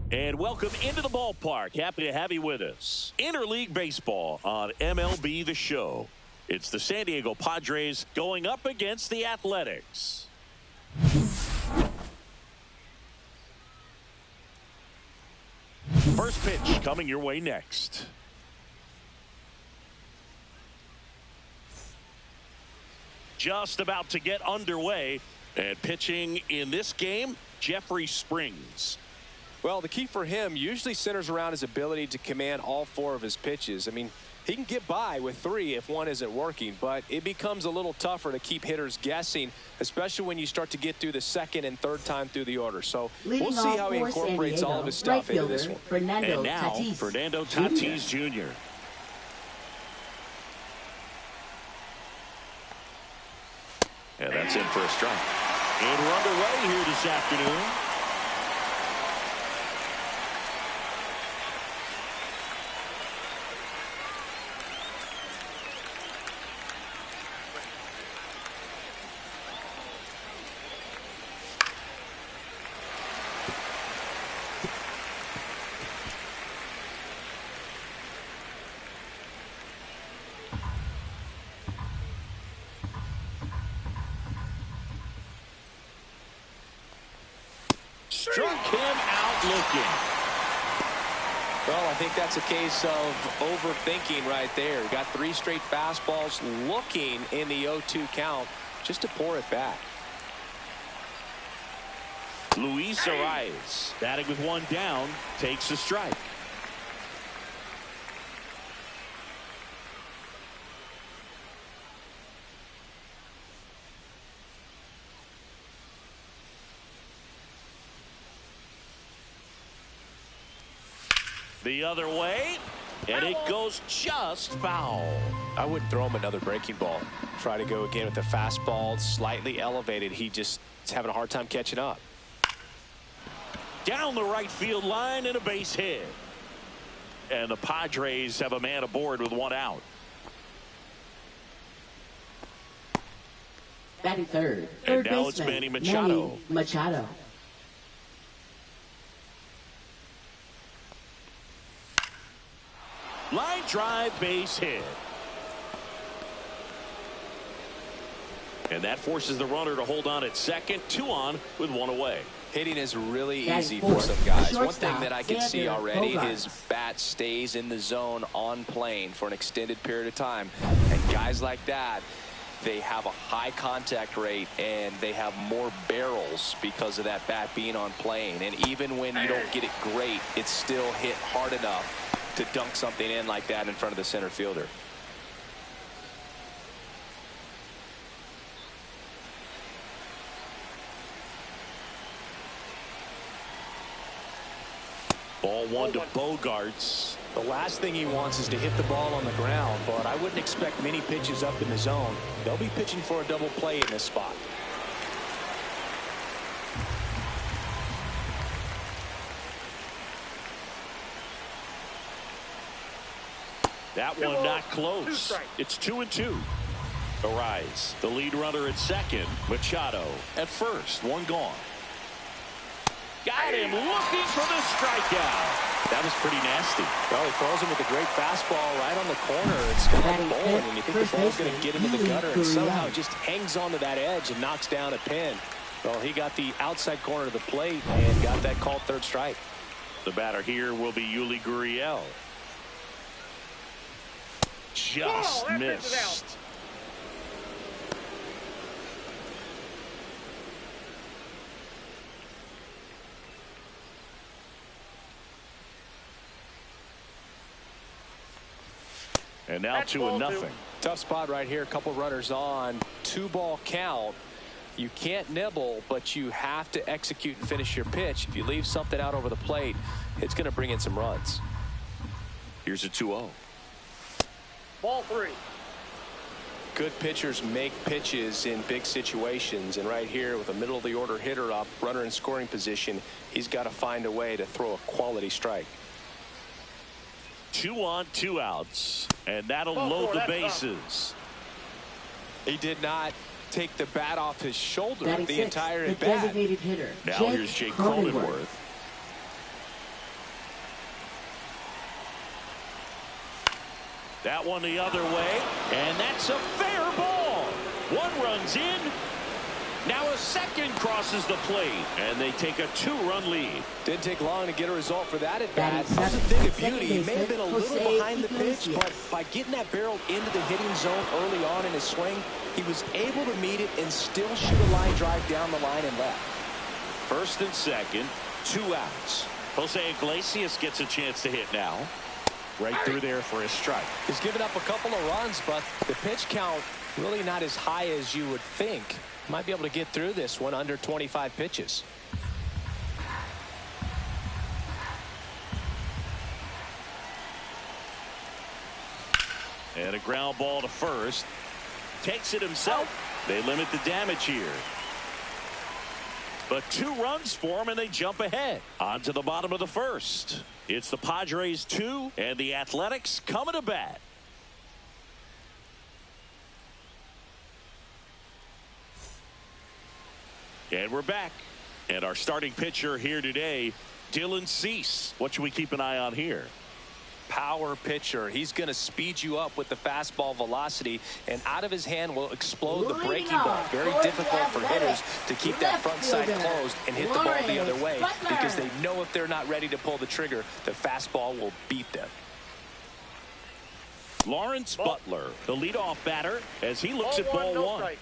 And welcome into the ballpark. Happy to have you with us. Interleague baseball on MLB The Show. It's the San Diego Padres going up against the Athletics. First pitch coming your way next. Just about to get underway. And pitching in this game, Jeffrey Springs. Well, the key for him usually centers around his ability to command all four of his pitches. I mean, he can get by with three if one isn't working, but it becomes a little tougher to keep hitters guessing, especially when you start to get through the second and third time through the order. So we'll see how he incorporates all of his stuff into this one. And now, Fernando Tatis Jr. And that's in for a strike. And we're underway here this afternoon. Struck him out looking. Well, I think that's a case of overthinking right there. Got three straight fastballs looking in the 0-2 count just to pour it back. Luis Arias, batting with one down, takes the strike. The other way, and it goes just foul. I wouldn't throw him another breaking ball. Try to go again with the fastball slightly elevated. He just is having a hard time catching up. Down the right field line and a base hit. And the Padres have a man aboard with one out. Batting third. And now it's Manny Machado. Line drive, base hit. And that forces the runner to hold on at second. 2 on with 1 away. Hitting is really easy for some guys. One thing that I can see already, his bat stays in the zone on plane for an extended period of time. And guys like that, they have a high contact rate and they have more barrels because of that bat being on plane. And even when you don't get it great, it's still hit hard enough to dunk something in like that in front of the center fielder. Ball 1 to Bogarts. The last thing he wants is to hit the ball on the ground, but I wouldn't expect many pitches up in the zone. They'll be pitching for a double play in this spot. That one not close. It's 2-2. Arise. The lead runner at second. Machado at first. One gone. Got him looking for the strikeout. That was pretty nasty. Well, he throws him with a great fastball right on the corner. It's kind of like bowling when you think the ball's going to get into the gutter, and somehow just hangs onto that edge and knocks down a pin. Well, he got the outside corner of the plate and got that called third strike. The batter here will be Yuli Gurriel. Just missed. And now 2-0. Tough spot right here. A couple runners on. 2-ball count. You can't nibble, but you have to execute and finish your pitch. If you leave something out over the plate, it's going to bring in some runs. Here's a 2-0. Ball 3. Good pitchers make pitches in big situations, and right here with a middle of the order hitter up, runner in scoring position, he's got to find a way to throw a quality strike. 2 on, 2 outs, and that'll load the bases. He did not take the bat off his shoulder the entire at bat. Hitter, now here's Jake Cronenworth. That one the other way, and that's a fair ball. One runs in. Now a second crosses the plate, and they take a 2-run lead. Didn't take long to get a result for that at bat. That's a thing of beauty. He may have been a little behind the pitch, but by getting that barrel into the hitting zone early on in his swing, he was able to meet it and still shoot a line drive down the line and left. First and second, 2 outs. Jose Iglesias gets a chance to hit now. Right through there for a strike. He's given up a couple of runs, but the pitch count really not as high as you would think. Might be able to get through this one under 25 pitches. And a ground ball to first. Takes it himself. They limit the damage here. But 2 runs for him, and they jump ahead. On to the bottom of the first. It's the Padres 2, and the Athletics coming to bat. And we're back. And our starting pitcher here today, Dylan Cease. What should we keep an eye on here? Power pitcher. He's going to speed you up with the fastball velocity, and out of his hand will explode the breaking ball. Very difficult for hitters to keep that front side closed and hit the ball the other way, because they know if they're not ready to pull the trigger, the fastball will beat them. Lawrence Butler, the leadoff batter, as he looks at ball 1.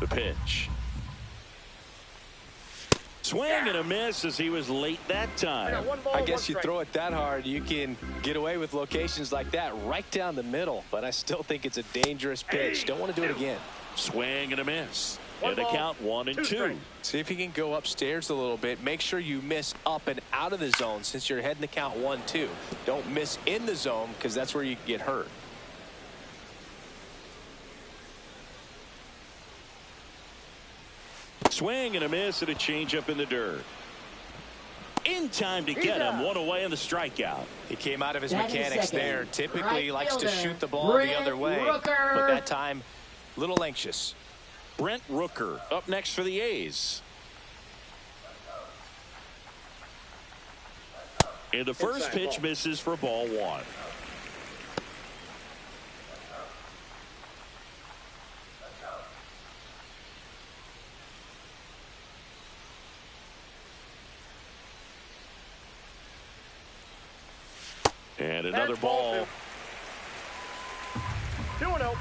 The pitch. Swing and a miss as he was late that time. I guess you throw it that hard, you can get away with locations like that right down the middle. But I still think it's a dangerous pitch. Don't want to do it again. Swing and a miss. And a count 1-2. See if you can go upstairs a little bit. Make sure you miss up and out of the zone since you're heading to count 1-2. Don't miss in the zone, because that's where you can get hurt. Swing and a miss and a changeup in the dirt. In time to get him. One away on the strikeout. He came out of his mechanics there. Typically likes to shoot the ball the other way. But that time, a little anxious. Brent Rooker up next for the A's. And the first pitch misses for ball 1. And another ball. 2-0.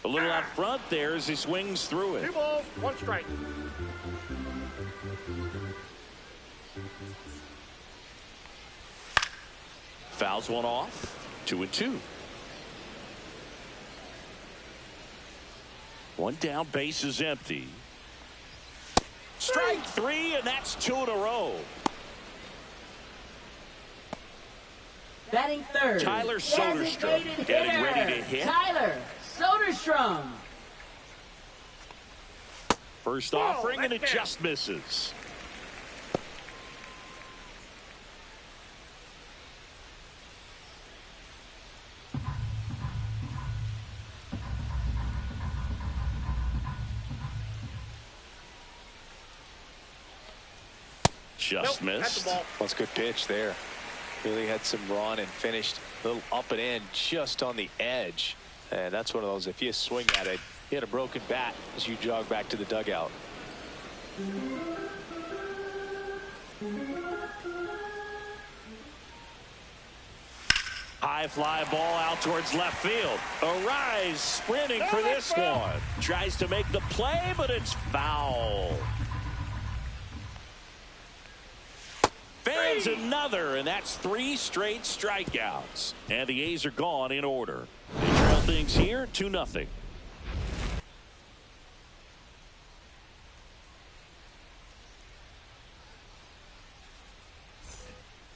A little out front there as he swings through it. 2 balls, 1 strike. Fouls one off. 2-2. One down, base is empty. Strike 3, and that's 2 in a row. Batting third. Tyler Soderstrom getting ready to hit. Tyler Soderstrom. First offering, and it just misses. Just missed. That's a good pitch there. Really had some run and finished a little up and in just on the edge. And that's one of those, if you swing at it, you hit a broken bat as you jog back to the dugout. High fly ball out towards left field. Arise sprinting for this one. Tries to make the play, but it's foul. Fans another, and that's 3 straight strikeouts. And the A's are gone in order. They trail things here 2-0.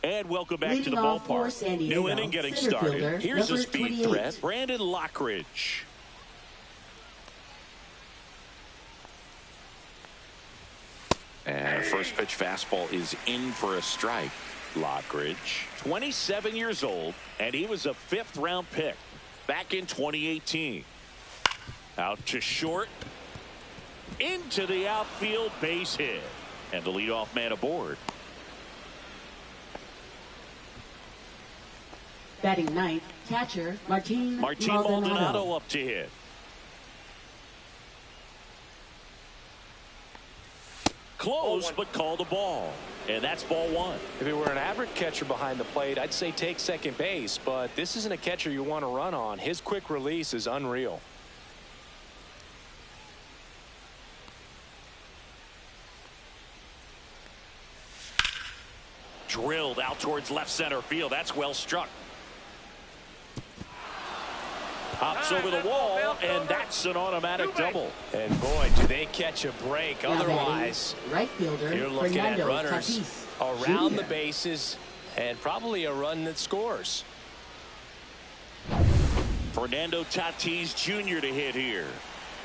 And welcome back to the ballpark. New inning getting started. Here's a speed threat. Brandon Lockridge. And first pitch fastball is in for a strike. Lockridge, 27 years old, and he was a 5th-round pick back in 2018. Out to short. Into the outfield, base hit. And the leadoff man aboard. Batting ninth, catcher Martin Maldonado up to hit. Close, but called a ball. And that's ball one. If it were an average catcher behind the plate, I'd say take second base. But this isn't a catcher you want to run on. His quick release is unreal. Drilled out towards left center field. That's well struck. Hops over the wall, and that's an automatic double. And boy, do they catch a break. Otherwise, right fielder, you're looking at Fernando runners Tatis around Jr. the bases and probably a run that scores. Fernando Tatis Jr. to hit here.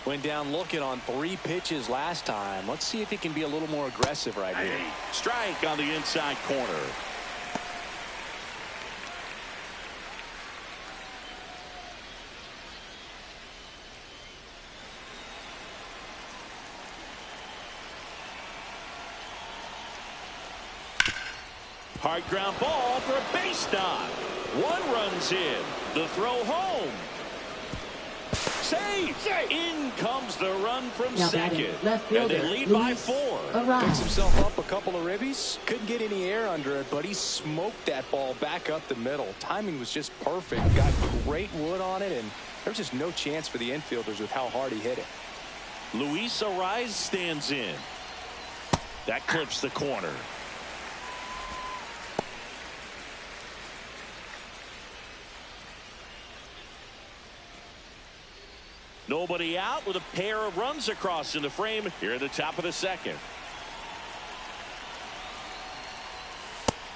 Went down looking on 3 pitches last time. Let's see if he can be a little more aggressive right here. Strike on the inside corner. Hard ground ball for a base knock. 1 runs in. The throw home. Save. In comes the run from second. And they lead by 4. Picks himself up a couple of ribbies. Couldn't get any air under it, but he smoked that ball back up the middle. Timing was just perfect. Got great wood on it, and there was just no chance for the infielders with how hard he hit it. Luis Arraez stands in. That clips the corner. Nobody out with a pair of runs across in the frame here at the top of the second.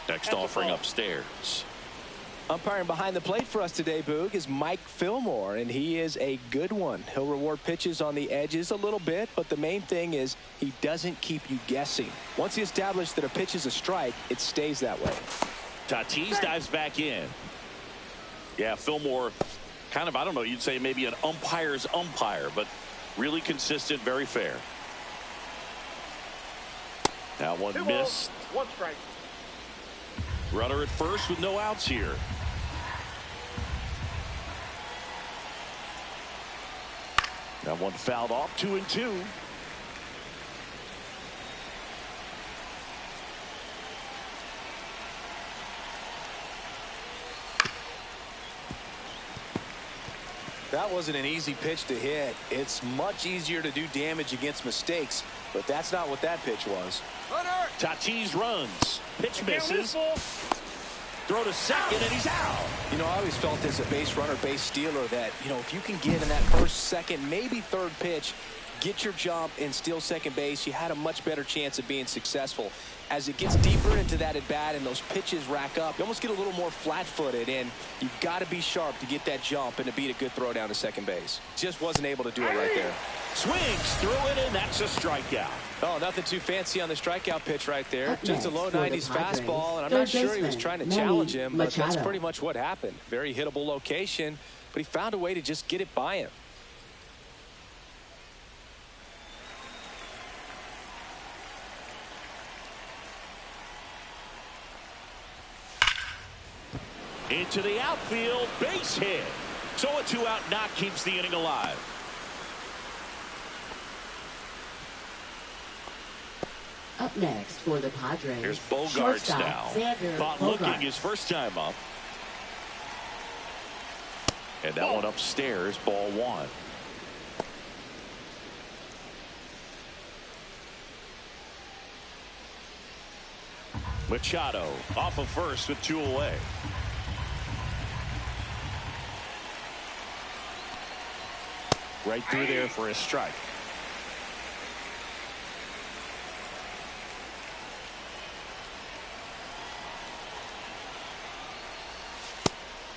Next offering upstairs. Umpiring behind the plate for us today, Boog, is Mike Fillmore, and he is a good one. He'll reward pitches on the edges a little bit, but the main thing is he doesn't keep you guessing. Once he establishes that a pitch is a strike, it stays that way. Tatis dives back in. Yeah, Fillmore, kind of, I don't know, you'd say maybe an umpire's umpire, but really consistent, very fair. Now 1 missed. 1 strike. Runner at first with no outs here. Now 1 fouled off, 2-2. That wasn't an easy pitch to hit. It's much easier to do damage against mistakes, but that's not what that pitch was. Tatis runs. Pitch misses. Throw to second, and he's out. You know, I always felt as a base runner, base stealer that, you know, if you can get in that first, second, maybe third pitch, get your jump and steal second base, you had a much better chance of being successful. As it gets deeper into that at bat and those pitches rack up, you almost get a little more flat-footed, and you've got to be sharp to get that jump and to beat a good throw down to second base. Just wasn't able to do it right there. Swings through it, and that's a strikeout. Oh, nothing too fancy on the strikeout pitch right there. Up Just a next low for the 90s Padres, fastball, and I'm third not sure he was baseman, trying to Manny challenge him, but that's Machado. pretty much what happened. Very hittable location, but he found a way to just get it by him. Into the outfield, base hit. So a 2-out knock keeps the inning alive. Up next for the Padres, Here's Bogarts shortstop, now. Xander Caught Bogaerts. looking his first time up. And that one upstairs, ball 1. Machado off of first with 2 away. Right through there for a strike.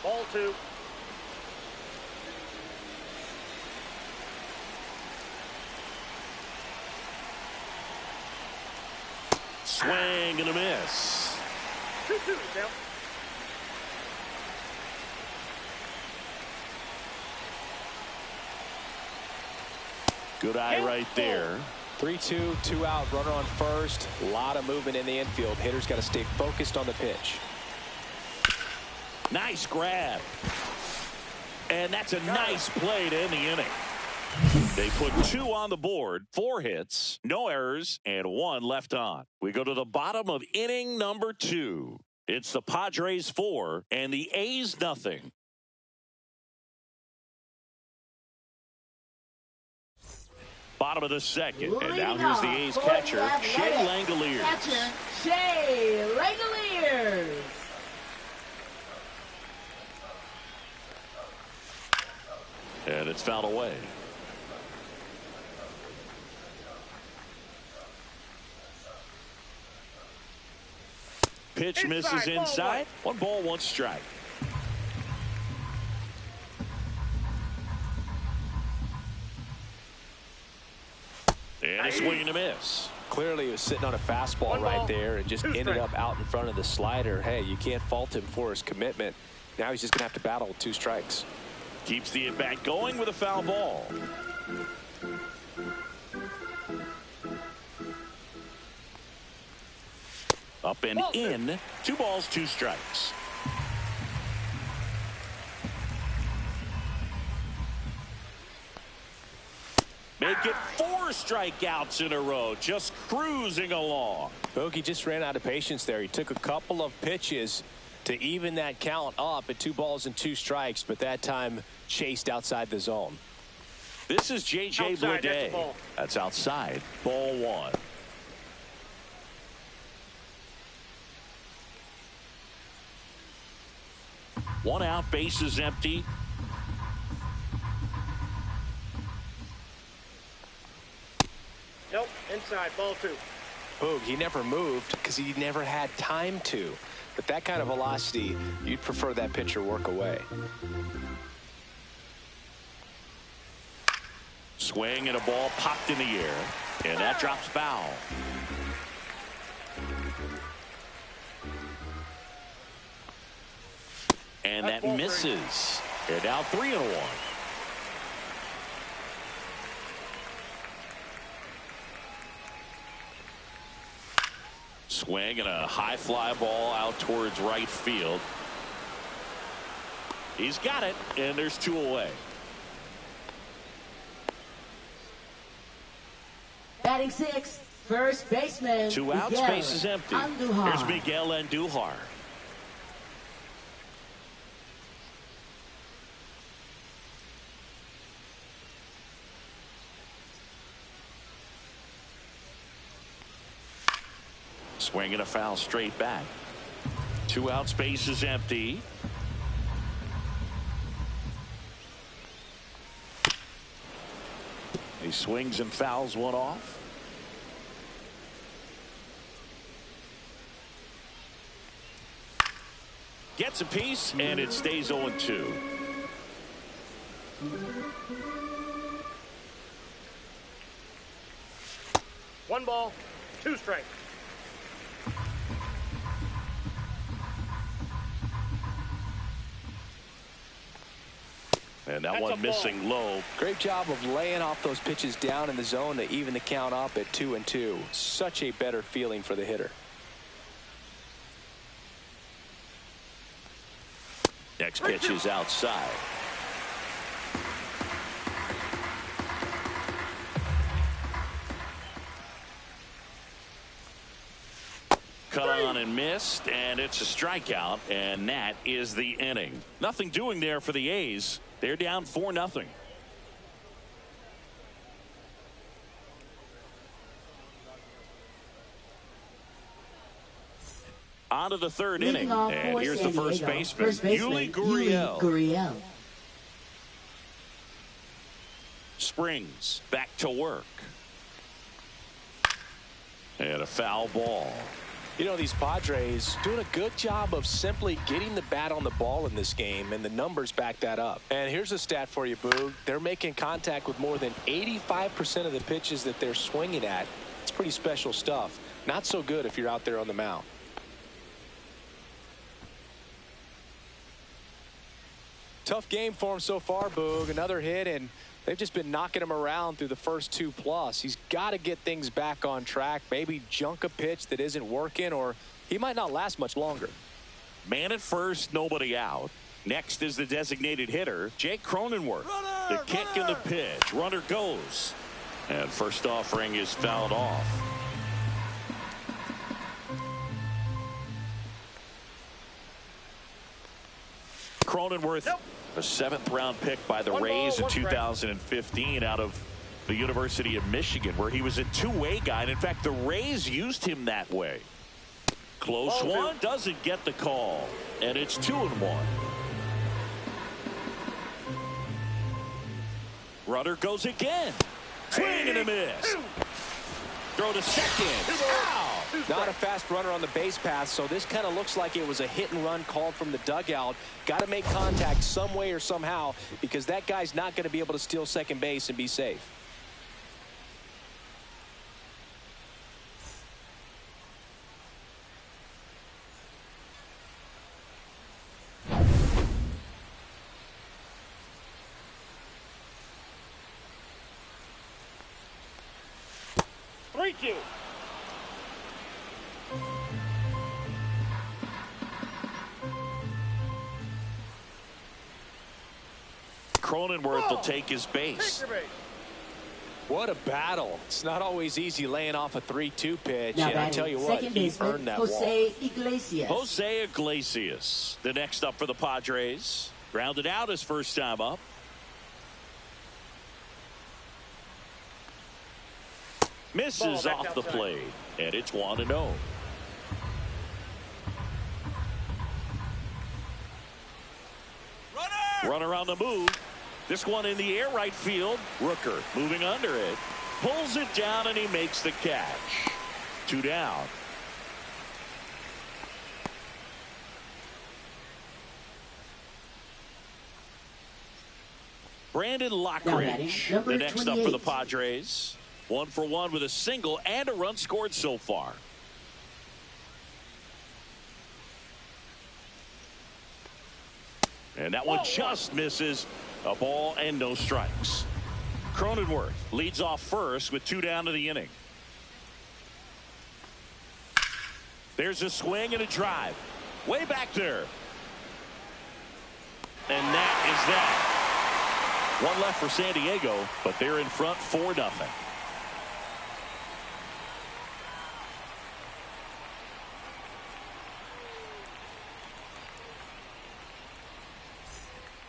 Ball 2. Swing and a miss. 2-2 now. Good eye right there. 3-2, 2 out, runner on first. A lot of movement in the infield. Hitter's got to stay focused on the pitch. Nice grab. And that's a nice play to end the inning. They put 2 on the board, 4 hits, no errors, and 1 left on. We go to the bottom of inning number 2. It's the Padres 4 and the A's nothing. Bottom of the second, and now here's the A's catcher, Shea Langoliers. Catcher, Shea Langoliers. And it's fouled away. Pitch misses inside. 1 ball, 1 strike. And a swing and a miss. Clearly he was sitting on a fastball right there and just ended up out in front of the slider. Hey, you can't fault him for his commitment. Now he's just going to have to battle with 2 strikes. Keeps the at-bat going with a foul ball. Up and in. 2 balls, 2 strikes. Make it 4 strikeouts in a row, just cruising along. Bogey just ran out of patience there. He took a couple of pitches to even that count up at 2 balls and 2 strikes, but that time chased outside the zone. This is J.J. Bleday. That's outside. Ball 1. One out, bases empty. Nope, inside, ball 2. Boog, he never moved because he never had time to. But that kind of velocity, you'd prefer that pitcher work away. Swing and a ball popped in the air, and that drops foul. And that misses. And now 3-1. Swing and a high fly ball out towards right field. He's got it, and there's 2 away. Batting 6, first baseman. 2 outs, Miguel base is empty. Andujar. Here's Miguel Andujar. Swing and a foul straight back. 2 outs, base is empty. He swings and fouls one off. Gets a piece, and it stays 0-2. One ball, 2 strikes. And that one missing low. Great job of laying off those pitches down in the zone to even the count up at 2-2. Such a better feeling for the hitter. Next pitch is outside. Cut on and missed, and it's a strikeout, and that is the inning. Nothing doing there for the A's. They're down 4-0. On to the 3rd inning, and here's the first baseman, Yuli Gurriel. Springs back to work. And a foul ball. You know, these Padres doing a good job of simply getting the bat on the ball in this game, and the numbers back that up. And here's a stat for you, Boog. They're making contact with more than 85% of the pitches that they're swinging at. It's pretty special stuff. Not so good if you're out there on the mound. Tough game for him so far, Boog. Another hit, and They've just been knocking him around through the first 2+. He's got to get things back on track, maybe junk a pitch that isn't working, or he might not last much longer. Man at first, nobody out. Next is the designated hitter, Jake Cronenworth. The kick and the pitch. Runner goes. And first offering is fouled off. Cronenworth, a 7th-round pick by the Rays in 2015 out of the University of Michigan, where he was a two-way guy. And in fact, the Rays used him that way. Close one, doesn't get the call. And it's 2-1. Runner goes again. Swing and a miss. Throw to second. Ow! Not a fast runner on the base path, so this kind of looks like it was a hit and run called from the dugout. Got to make contact some way or somehow, because that guy's not going to be able to steal second base and be safe. Cronenworth will take his base. What a battle. It's not always easy laying off a 3-2 pitch. Now And I tell you what, he earned that walk. Jose Iglesias. Jose Iglesias, the next up for the Padres. Grounded out his first time up. Misses off the plate. And it's 1-0. Runner on the move. This one in the air, right field. Rooker moving under it. Pulls it down, and he makes the catch. 2 down. Brandon Lockridge, the next up for the Padres. 1 for 1 with a single and a run scored so far. And that one just misses. A ball and no strikes. Cronenworth leads off first with 2 down to the inning. There's a swing and a drive. Way back there. And that is that. One left for San Diego, but they're in front 4-0.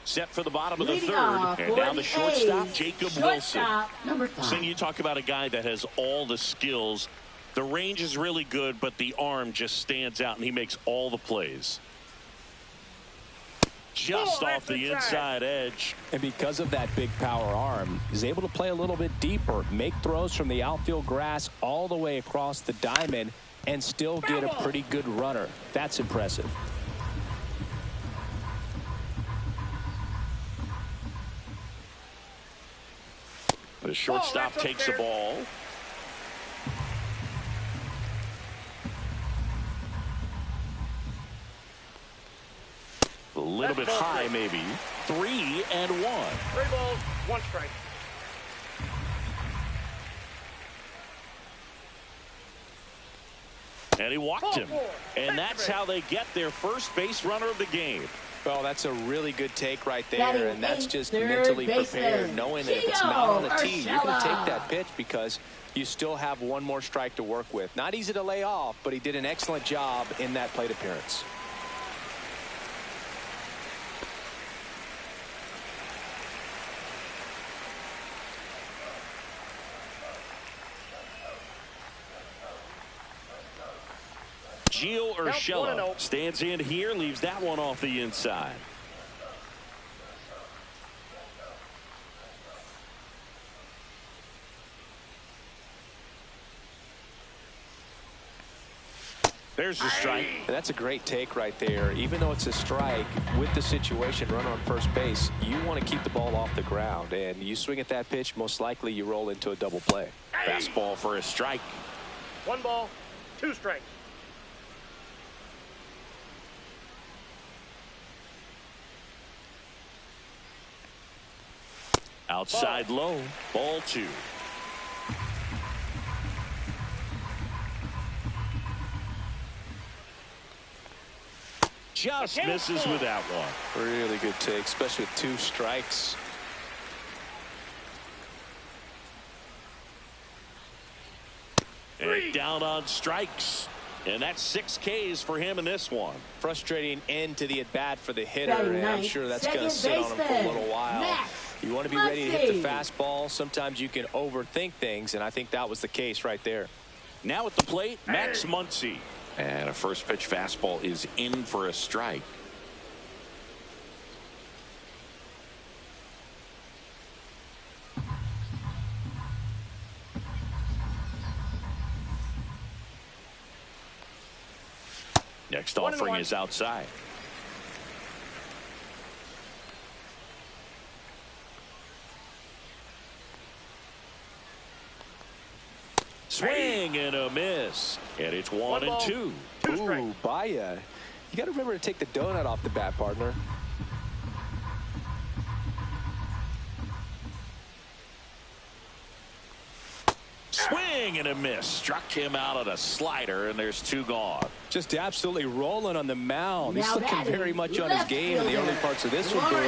Set for the bottom of the third. And now the shortstop, Jacob Wilson. Number 5. So you talk about a guy that has all the skills. The range is really good, but the arm just stands out, and he makes all the plays. Just off the inside edge. And because of that big power arm, he's able to play a little bit deeper, make throws from the outfield grass all the way across the diamond, and still get a pretty good runner. That's impressive. The shortstop takes the ball. A little bit high, maybe. 3-1. 3 balls, 1 strike. And he walked him. And that's how they get their first base runner of the game. Well, that's a really good take right there, and that's just mentally prepared, knowing that if it's not on the tee, you're going to take that pitch because you still have 1 more strike to work with. Not easy to lay off, but he did an excellent job in that plate appearance. Gio Urshela stands in here, leaves that one off the inside. There's the strike. And that's a great take right there. Even though it's a strike, with the situation, runner on first base, you want to keep the ball off the ground. And you swing at that pitch, most likely you roll into a double play. Fastball for a strike. 1 ball, 2 strikes. Outside low. Ball 2. Just misses with that one. Really good take, especially with 2 strikes. And down on strikes. And that's 6 Ks for him in this one. Frustrating end to the at-bat for the hitter, and I'm sure that's going to sit on him for a little while. You want to be ready to hit the fastball. Sometimes you can overthink things, and I think that was the case right there. Now at the plate, Max Muncy. And a first pitch fastball is in for a strike. Next offering is outside. Swing and a miss. And it's 1-2. Ooh, Baya. You got to remember to take the donut off the bat, partner. Swing and a miss. Struck him out on a slider, and there's 2 gone. Just absolutely rolling on the mound. He's looking very much on his game in the early parts of this one, Boo.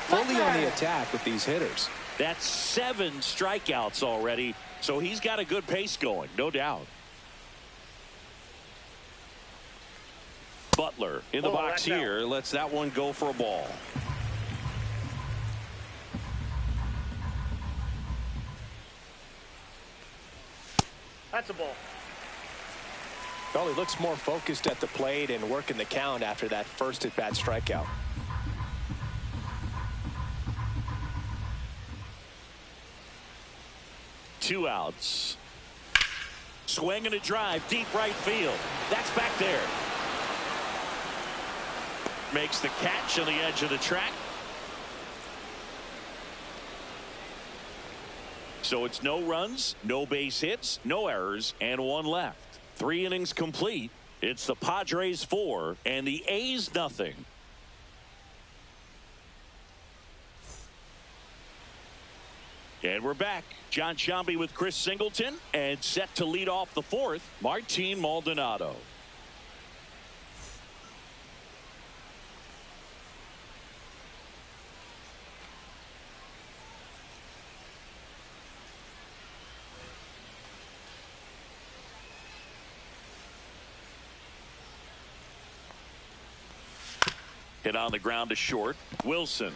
Fully on the attack with these hitters. That's 7 strikeouts already, so he's got a good pace going, no doubt. Butler in the box here. Lets that one go for a ball. That's a ball. Well, he looks more focused at the plate and working the count after that first at-bat strikeout. Two outs. Swing and a drive, deep right field. That's back there. Makes the catch on the edge of the track. So it's no runs, no base hits, no errors, and 1 left. 3 innings complete. It's the Padres 4 and the A's nothing. And we're back. John Sciambi with Chris Singleton, and set to lead off the 4th, Martin Maldonado. Hit on the ground to short. Wilson.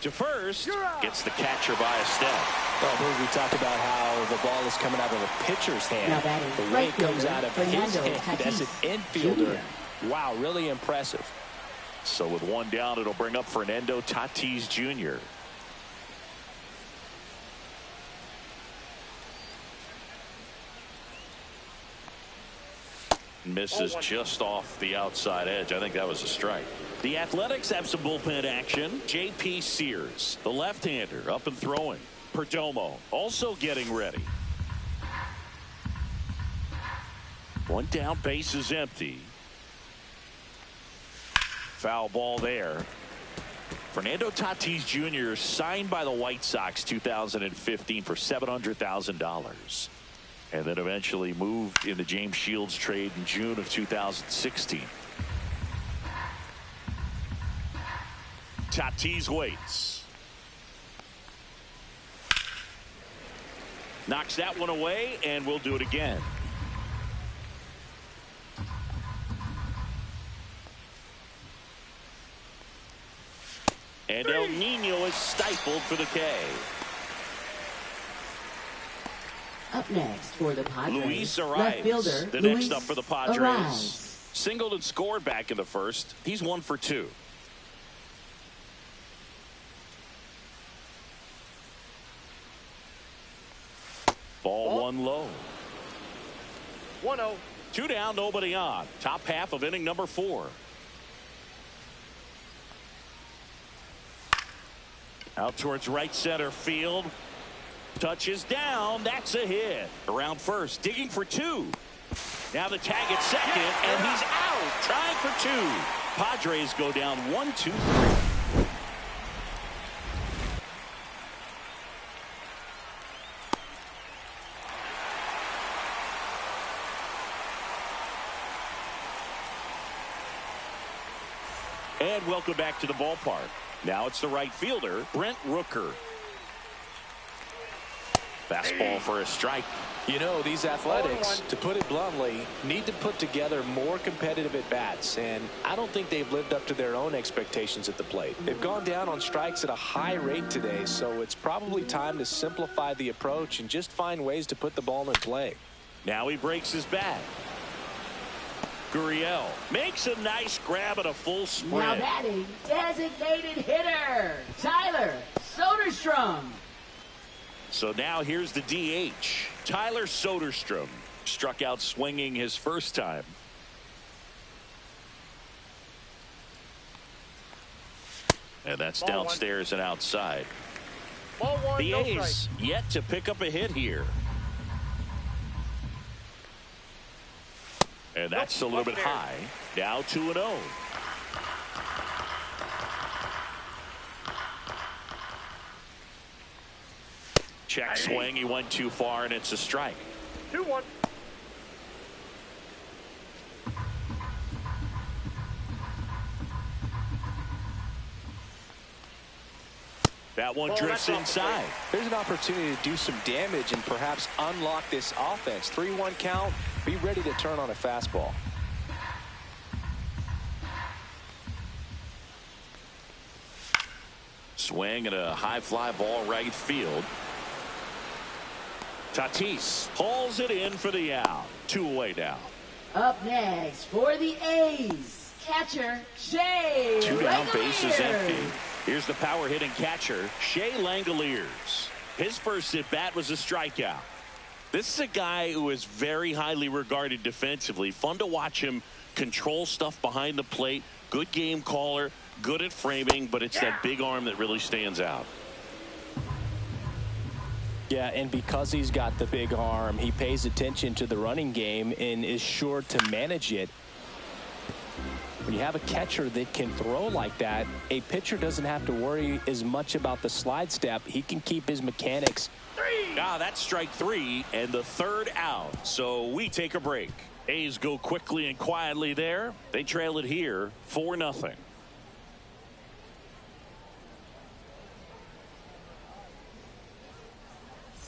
To first. Gets the catcher by a step. Well, we talked about how the ball is coming out of a pitcher's hand. The way it comes out of his hand as an infielder. Wow, really impressive. So with 1 down, it'll bring up Fernando Tatis Jr. Misses just off the outside edge. I think that was a strike. The Athletics have some bullpen action. J.P. Sears, the left-hander, up and throwing. Perdomo also getting ready. 1 down, base is empty. Foul ball there. Fernando Tatis Jr. signed by the White Sox 2015 for $700,000. And then eventually moved in the James Shields trade in June of 2016. Tatis waits. Knocks that one away, and we'll do it again. And El Nino is stifled for the K. Up next for the Padres, Luis left fielder, Arias, the Luis next up for the Padres. Arias. Singled and scored back in the first. He's 1 for 2. Ball 1 low. 1-0. 2 down, nobody on. Top half of inning number 4. Out towards right center field. Touches down. That's a hit. Around first. Digging for 2. Now the tag at second, and he's out. Trying for 2. Padres go down 1-2-3. And welcome back to the ballpark. Now it's the right fielder, Brent Rooker. Fastball for a strike. You know, these Athletics, to put it bluntly, need to put together more competitive at-bats, and I don't think they've lived up to their own expectations at the plate. They've gone down on strikes at a high rate today, so it's probably time to simplify the approach and just find ways to put the ball in play. Now he breaks his bat. Gurriel makes a nice grab at a full sprint. Now batting, designated hitter, Tyler Soderstrom. So now here's the DH. Tyler Soderstrom struck out swinging his first time. And that's downstairs and outside. The A's yet to pick up a hit here. And that's a little bit high. Now 2-0. Check swing. He went too far, and it's a strike. 2-1. That one drifts inside. There's an opportunity to do some damage and perhaps unlock this offense. 3-1 count. Be ready to turn on a fastball. Swing and a high fly ball right field. Tatis hauls it in for the out. 2 away now. Up next for the A's, catcher Shea 2 down, Langeliers. bases empty. Here's the power hitting catcher, Shea Langeliers. His first at bat was a strikeout. This is a guy who is very highly regarded defensively. Fun to watch him control stuff behind the plate. Good game caller, good at framing, but it's that big arm that really stands out. Yeah, and because he's got the big arm, he pays attention to the running game and is sure to manage it. When you have a catcher that can throw like that, a pitcher doesn't have to worry as much about the slide step. He can keep his mechanics. That's strike 3 and the third out. So we take a break. A's go quickly and quietly there. They trail it here 4-0.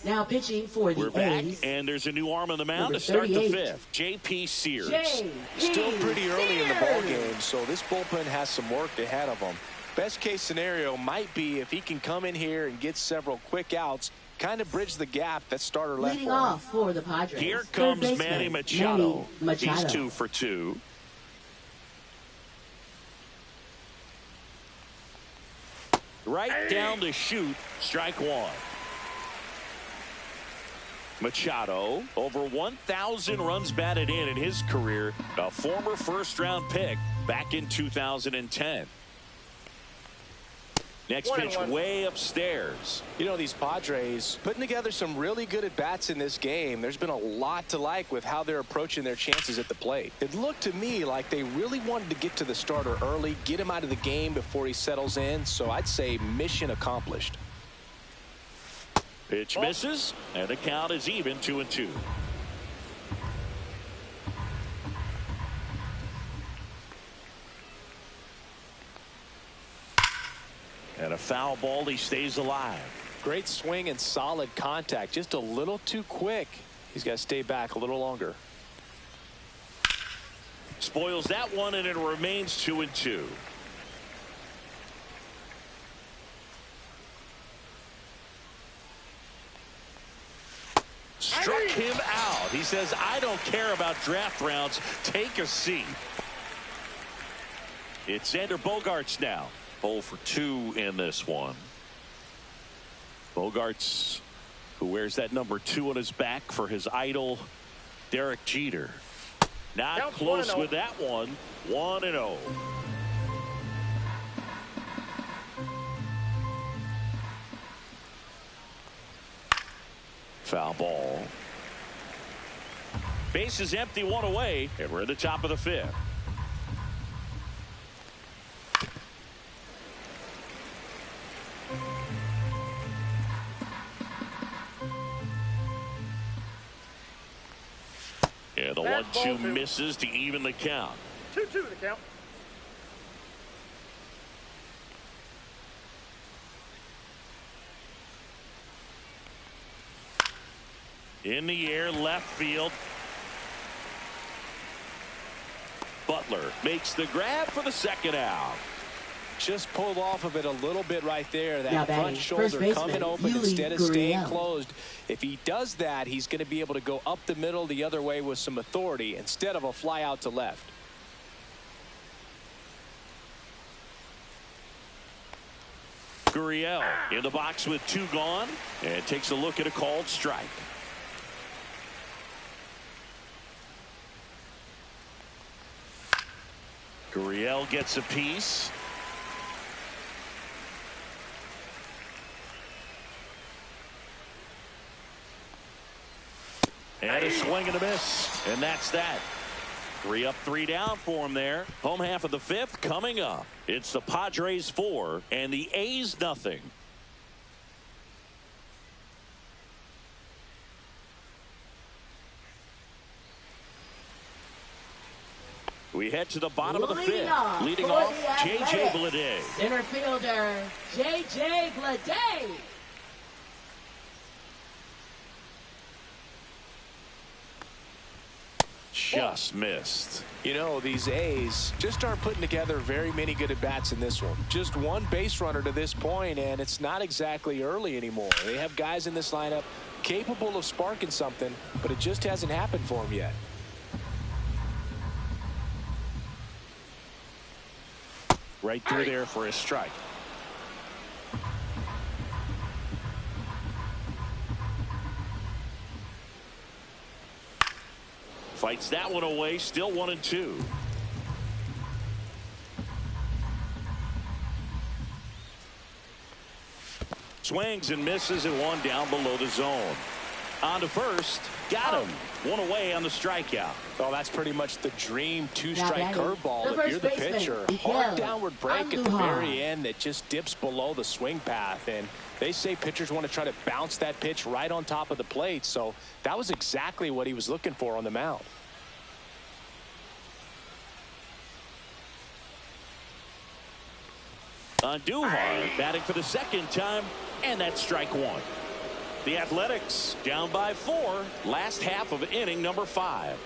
Now pitching for the We're back, A's. and there's a new arm on the mound Number to start the 38. 5th. J.P. Sears. Still pretty early in the ball Sears. game, so this bullpen has some work ahead of him. Best case scenario might be if he can come in here and get several quick outs, kind of bridge the gap that starter left Leading for him. off for the Padres. Here third comes baseman, Manny Machado. Machado. He's 2 for 2. Right down the chute, strike 1. Machado, over 1,000 runs batted in his career, a former first-round pick back in 2010. Next pitch way upstairs. You know, these Padres putting together some really good at-bats in this game. There's been a lot to like with how they're approaching their chances at the plate. It looked to me like they really wanted to get to the starter early, get him out of the game before he settles in. So I'd say mission accomplished. Pitch misses, and the count is even 2-2. And a foul ball, he stays alive. Great swing and solid contact, just a little too quick. He's got to stay back a little longer. Spoils that one, and it remains 2-2. Struck him out. He says, I don't care about draft rounds. Take a seat. It's Xander Bogaerts now. 0 for 2 in this one. Bogaerts, who wears that number 2 on his back for his idol, Derek Jeter. Not Count close 1-0. with that one. 1-0. Foul ball. Base is empty, 1 away, and we're at the top of the 5th. Yeah, the 1-2 misses to even the count. 2-2 the count. In the air, left field. Butler makes the grab for the second out. Just pulled off of it a little bit right there. That Now front batting, shoulder coming open instead of staying Gurriel. closed. If he does that, he's going to be able to go up the middle the other way with some authority instead of a fly out to left. Gurriel in the box with 2 gone and takes a look at a called strike. Gurriel gets a piece. And a swing and a miss. And that's that. 3 up, 3 down for him there. Home half of the 5th coming up. It's the Padres 4 and the A's nothing. We head to the bottom of the 5th. Leading off, J.J. Bleday. Center fielder, J.J. Bleday. Just missed. You know, these A's just aren't putting together very many good at-bats in this one. Just 1 base runner to this point, and it's not exactly early anymore. They have guys in this lineup capable of sparking something, but it just hasn't happened for them yet. Right through there for a strike. Fights that one away. Still 1-2. Swings and misses and 1 down below the zone. On to first. Got him. 1 away on the strikeout. Oh, that's pretty much the dream 2-strike curveball if you're the pitcher. Hard downward break at the very end that just dips below the swing path. And they say pitchers want to try to bounce that pitch right on top of the plate. So that was exactly what he was looking for on the mound. Andujar batting for the 2nd time, and that's strike 1. The Athletics down by 4. Last half of inning number 5.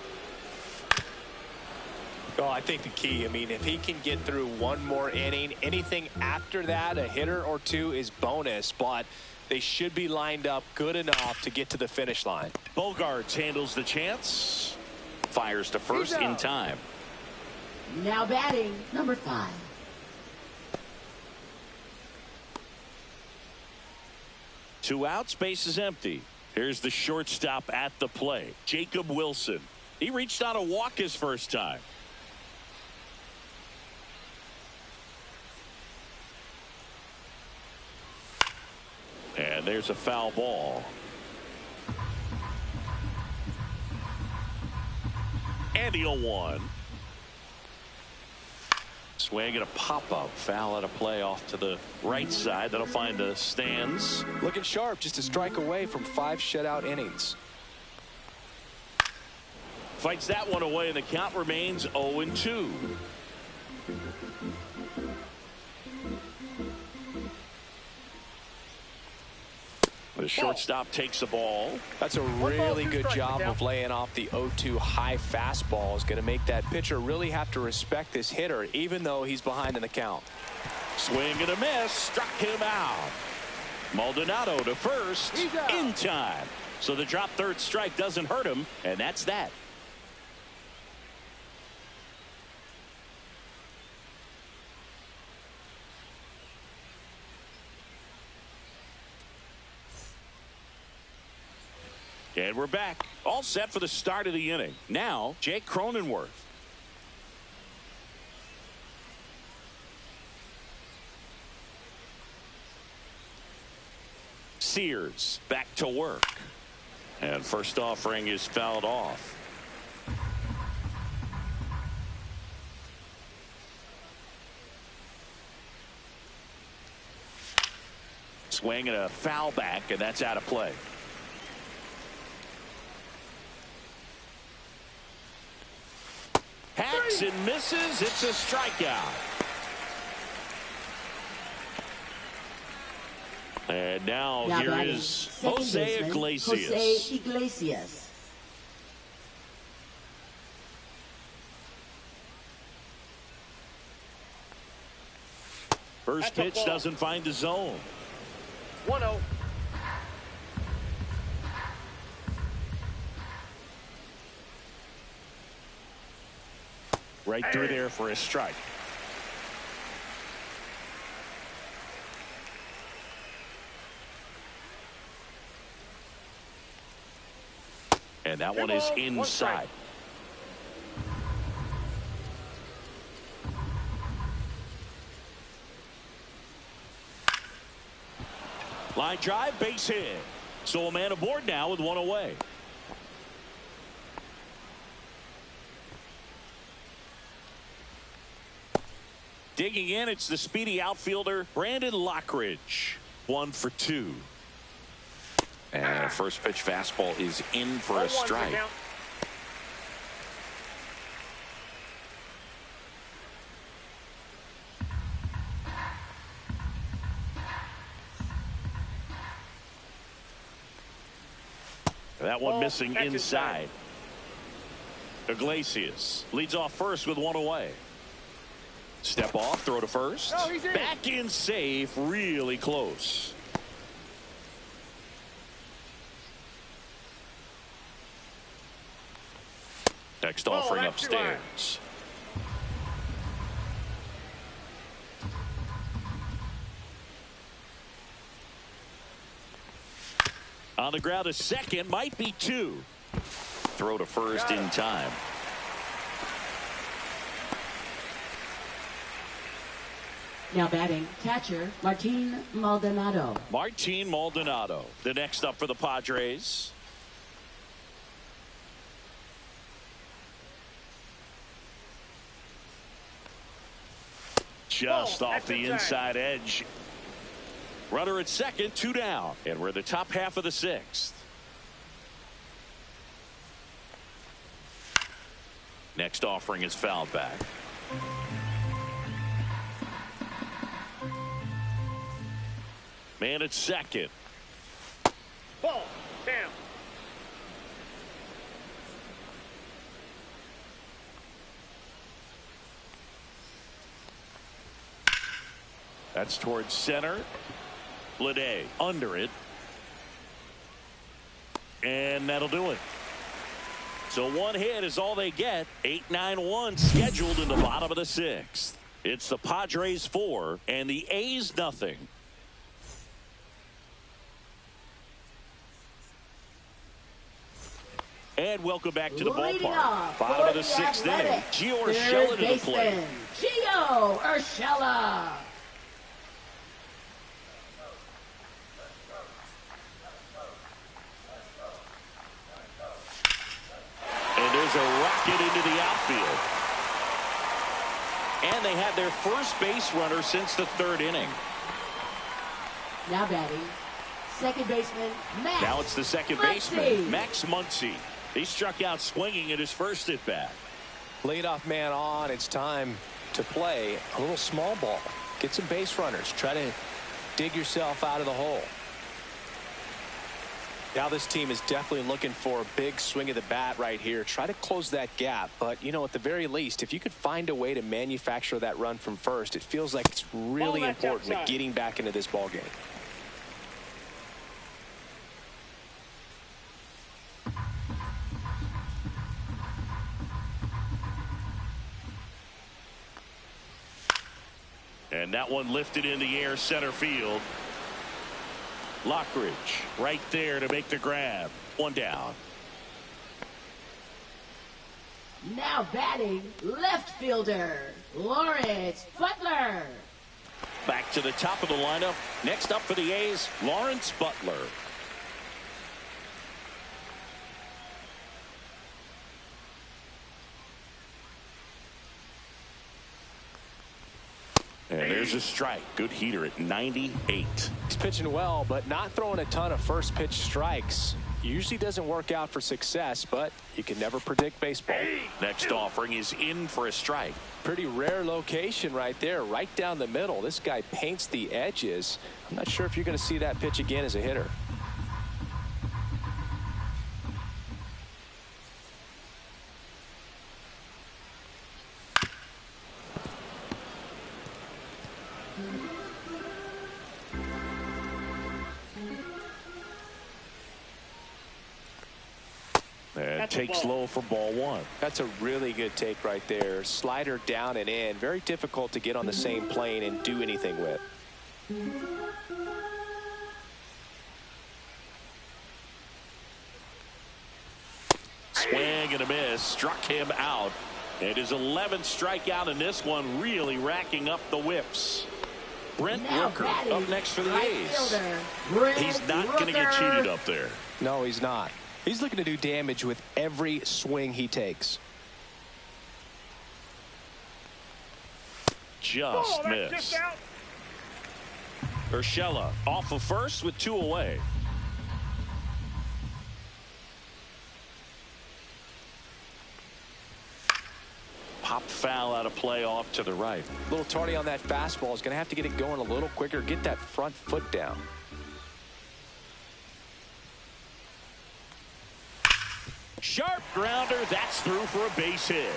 Oh, I think the key, I mean, if he can get through 1 more inning, anything after that, a hitter or 2 is bonus, but they should be lined up good enough to get to the finish line. Bogarts handles the chance. Fires to first in time. Now batting, number 5. Two outs, base is empty. Here's the shortstop at the plate, Jacob Wilson. He reached on a walk his first time. And there's a foul ball. And the 0-1. Swing and a pop-up. Foul at a play off to the right side. That'll find the stands. Looking sharp, just a strike away from 5 shutout innings. Fights that one away, and the count remains 0-2. The shortstop takes the ball. That's a really good job of laying off the 0-2 high fastball. Is going to make that pitcher really have to respect this hitter, even though he's behind in the count. Swing and a miss. Struck him out. Maldonado to first in time. So the drop third strike doesn't hurt him, and that's that. And we're back. All set for the start of the inning. Now, Jake Cronenworth. Sears back to work. And first offering is fouled off. Swing and a foul back, and that's out of play. Hacks and misses. It's a strikeout. And now here is second Jose baseman, Iglesias. Jose Iglesias. First pitch doesn't find the zone. 1-0. Right through there for a strike. And that one is inside. Line drive, base hit. So a man aboard now with one away. Digging in, it's the speedy outfielder, Brandon Lockridge. 1 for 2. And a first pitch fastball is in for a strike. That one missing inside. Iglesias leads off first with one away. Step off, throw to first. Back in safe, really close. Next offering upstairs. On the ground, a second, might be 2. Throw to first in time. Now batting, catcher, Martin Maldonado. Martin Maldonado, the next up for the Padres. Just off the inside edge. Runner at second, 2 down. And we're in the top half of the 6th. Next offering is fouled back. Man at second. Ball. Damn. That's towards center. Blade under it. And that'll do it. So one hit is all they get. 8-9-1 scheduled in the bottom of the 6th. It's the Padres 4 and the A's nothing. And welcome back to the ballpark. Bottom of the 6th inning. Gio Urshela to the plate. Gio Urshela. And there's a rocket into the outfield. And they had their first base runner since the 3rd inning. Now batting, second baseman, Max. Now it's the second baseman, Max Muncy. He struck out swinging at his first at bat. Leadoff man on. It's time to play a little small ball. Get some base runners. Try to dig yourself out of the hole. Now this team is definitely looking for a big swing of the bat right here. Try to close that gap. But, you know, at the very least, if you could find a way to manufacture that run from first, it feels like it's really important to getting back into this ball game. And that one lifted in the air center field. Lockridge right there to make the grab. 1 down. Now batting, left fielder, Lawrence Butler. Back to the top of the lineup. Next up for the A's, Lawrence Butler. And there's a strike. Good heater at 98. He's pitching well, but not throwing a ton of first pitch strikes. Usually doesn't work out for success, but you can never predict baseball. Next offering is in for a strike. Pretty rare location right there, right down the middle. This guy paints the edges. I'm not sure if you're going to see that pitch again as a hitter. And takes low for ball one. That's a really good take right there. Slider down and in. Very difficult to get on the same plane and do anything with. Swing and a miss. Struck him out. And his 11th strikeout in this one, really racking up the whips. Brent Rooker up next for the A's. He's not going to get cheated up there. No, he's not. He's looking to do damage with every swing he takes. Just missed. Urshela off of first with 2 away. Pop foul out of play off to the right. A little tardy on that fastball. Is going to have to get it going a little quicker. Get that front foot down. Sharp grounder. That's through for a base hit.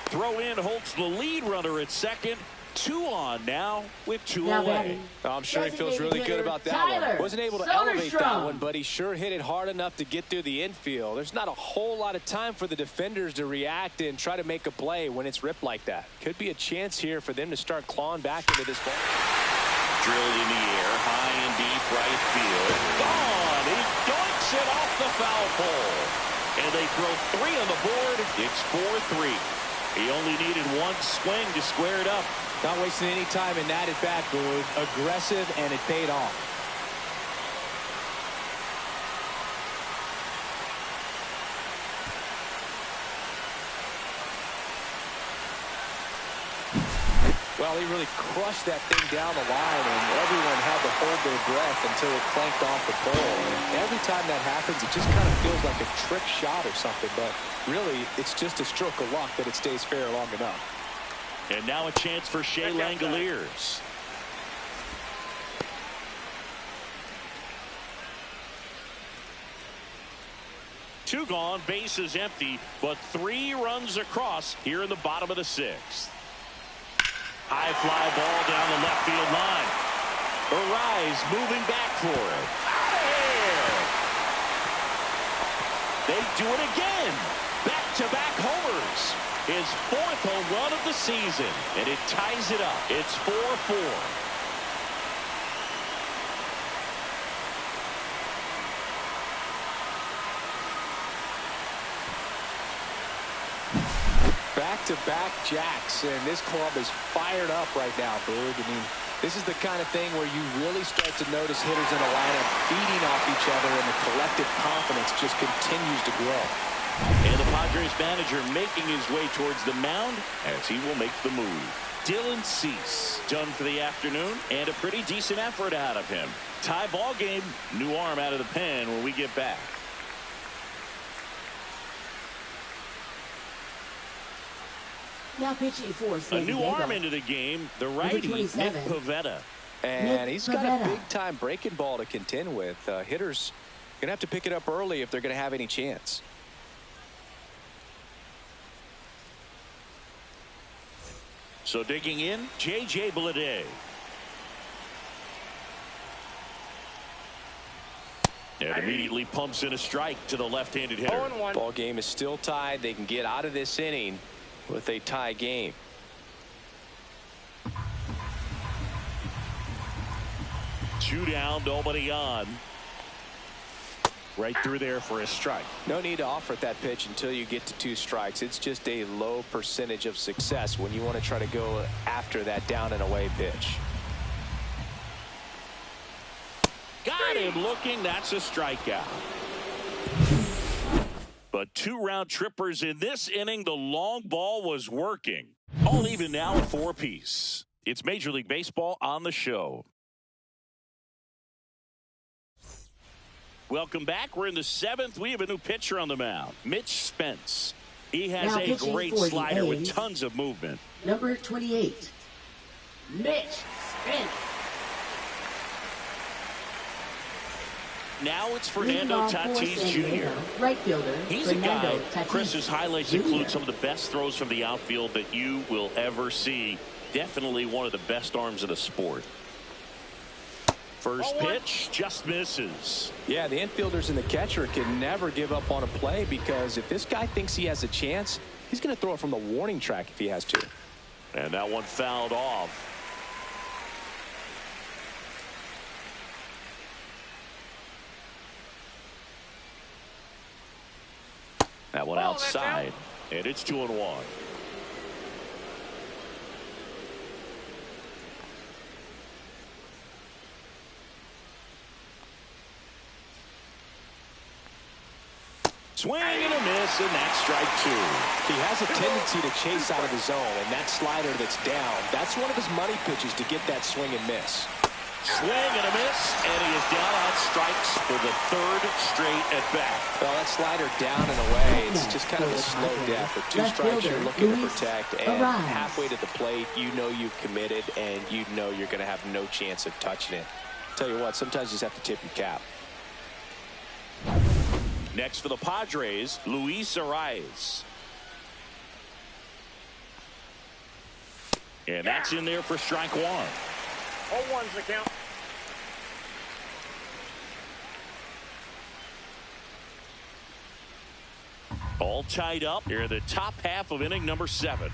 Throw in holds the lead runner at second. 2 on now with 2 away. I'm sure he feels really good about that one. Wasn't able to elevate that one, but he sure hit it hard enough to get through the infield. There's not a whole lot of time for the defenders to react and try to make a play when it's ripped like that. Could be a chance here for them to start clawing back into this ball. Drilled in the air, high and deep right field. Gone. He doinks it off the foul pole. And they throw 3 on the board. It's 4-3. He only needed 1 swing to square it up. Not wasting any time in that at bat, Boog. Aggressive, and it paid off. Well, he really crushed that thing down the line, and everyone had to hold their breath until it clanked off the pole. And every time that happens, it just kind of feels like a trick shot or something, but really, it's just a stroke of luck that it stays fair long enough. And now a chance for Shea Langoliers. Two gone, bases empty, but 3 runs across here in the bottom of the 6th. High fly ball down the left field line. Arise moving back for it. Out of here. They do it again. Back-to-back homers. His 4th home run of the season, and it ties it up. It's 4-4. Back-to-back jacks, and this club is fired up right now, Boog. I mean, this is the kind of thing where you really start to notice hitters in a lineup feeding off each other, and the collective confidence just continues to grow. And the Padres manager making his way towards the mound as he will make the move. Dylan Cease done for the afternoon, and a pretty decent effort out of him. Tie ball game, new arm out of the pen when we get back. Now pitching for a new arm into the game, the righty, Nick Pivetta. And he's got a big-time breaking ball to contend with. Hitters going to have to pick it up early if they're going to have any chance. So digging in, J.J. Bleday. And immediately pumps in a strike to the left-handed hitter. 0-1. Ball game is still tied. They can get out of this inning with a tie game. Two down, nobody on. Right through there for a strike. No need to offer that pitch until you get to 2 strikes. It's just a low percentage of success when you want to try to go after that down and away pitch. Got him looking. That's a strikeout. But 2 round trippers in this inning. The long ball was working. All even now, 4 apiece. It's Major League Baseball on the show. Welcome back. We're in the 7th. We have a new pitcher on the mound, Mitch Spence. He has a great slider with tons of movement. Number 28, Mitch Spence. Now it's Fernando Tatis Jr. Right fielder. He's a guy, Chris's highlights include some of the best throws from the outfield that you will ever see. Definitely one of the best arms of the sport. First pitch just misses. Yeah, the infielders and the catcher can never give up on a play, because if this guy thinks he has a chance, he's going to throw it from the warning track if he has to. And that one fouled off. That one outside, and it's 2-1. Swing and a miss, and that's strike 2. He has a tendency to chase out of the zone, and that slider that's down, that's one of his money pitches to get that swing and miss. Swing and a miss, and he is down on strikes for the 3rd straight at bat. Well, that slider down and away, it's just kind of a slow death. For 2 strikes, you're looking to protect, and halfway to the plate, you know you've committed, and you know you're going to have no chance of touching it. Tell you what, sometimes you just have to tip your cap. Next for the Padres, Luis Arias. And that's in there for strike 1. 0-1's the count. All tied up here in the top half of inning number 7.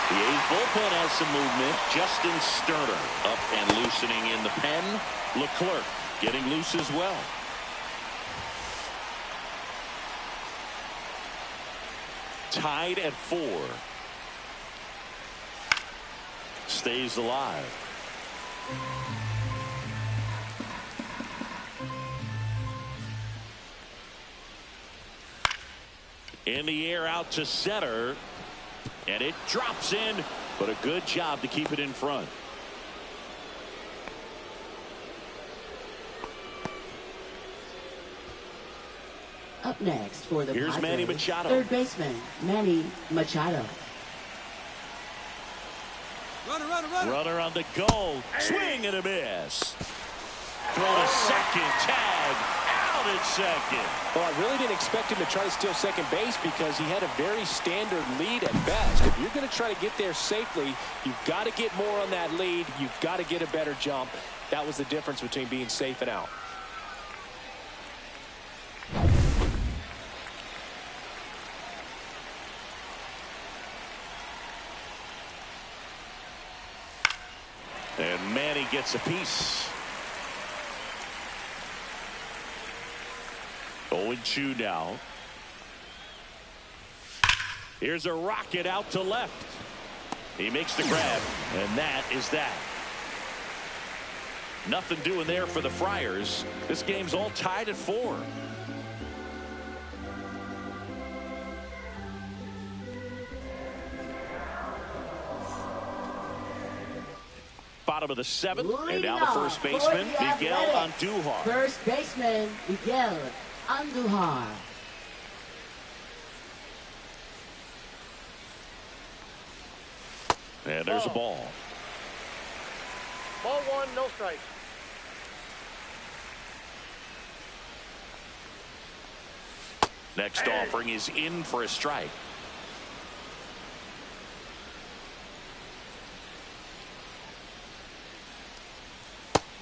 The A's bullpen has some movement. Justin Sterner up and loosening in the pen. Leclerc getting loose as well. Tied at 4. Stays alive. In the air out to center. And it drops in, but a good job to keep it in front. Up next for the Here's Padres, Manny Machado. 3rd baseman, Manny Machado. Runner on the goal. Swing and a miss. Throw to second. Tag. Out at second. Well, I really didn't expect him to try to steal second base, because he had a very standard lead at best. If you're going to try to get there safely, you've got to get more on that lead. You've got to get a better jump. That was the difference between being safe and out. And Manny gets a piece. 0-2 now. Here's a rocket out to left. He makes the grab, and that is that. Nothing doing there for the Friars. This game's all tied at 4. Bottom of the 7th, and now the first baseman, Miguel Andujar. First baseman, Miguel Andujar. And there's a ball. Ball 1, no strike. Next offering is in for a strike.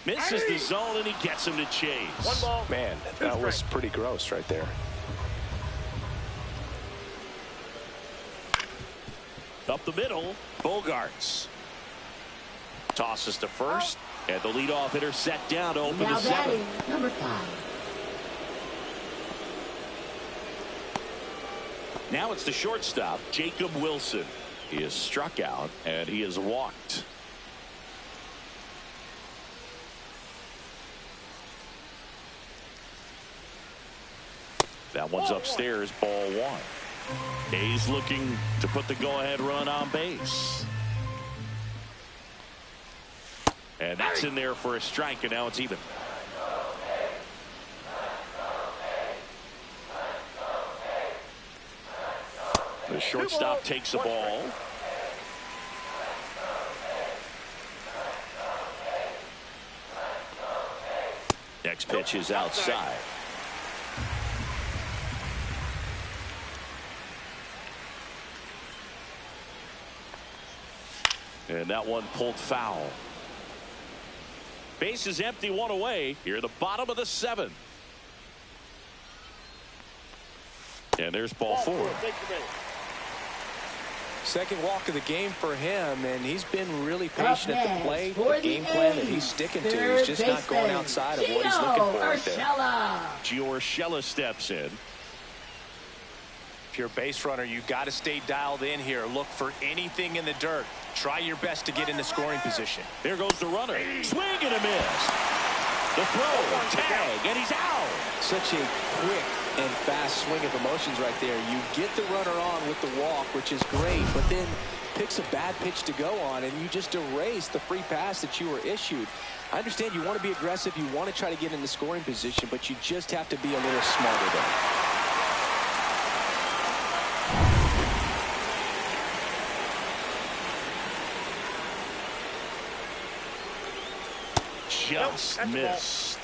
Misses the zone, and he gets him to chase. 1 ball. Man, that was pretty gross right there. Up the middle, Bogarts. Tosses to first, and the leadoff hitter set down to open Now the 7th. batting, number 5. Now it's the shortstop, Jacob Wilson. He is struck out, and he is walked. That one's upstairs, ball 1. A's looking to put the go-ahead run on base. And that's in there for a strike, and now it's even. The shortstop takes the ball. Next pitch is outside. And that one pulled foul. Base is empty, one away. Here at the bottom of the 7th. And there's ball 4. Second walk of the game for him, and he's been really patient at the plate. The game plan that he's sticking to is just not going outside of what he's looking for right there. Gio Urshela steps in. If you're a base runner, you got to stay dialed in here. Look for anything in the dirt. Try your best to get in the scoring position. There goes the runner. Swing and a miss. The throw, tag, and he's out. Such a quick and fast swing of emotions right there. You get the runner on with the walk, which is great, but then picks a bad pitch to go on, and you just erase the free pass that you were issued. I understand you want to be aggressive, you want to try to get in the scoring position, but you just have to be a little smarter there. Just missed.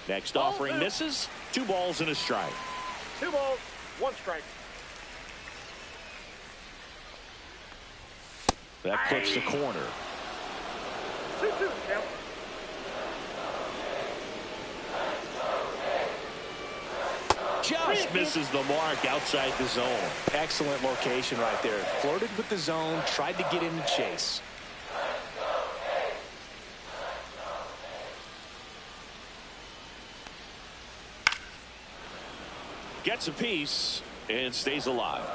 Next offering misses. 2 balls and a strike. 2 balls, 1 strike. That clips the corner. 2-2 count. Just misses the mark outside the zone. Excellent location right there. Flirted with the zone, tried to get in the chase. Gets a piece and stays alive.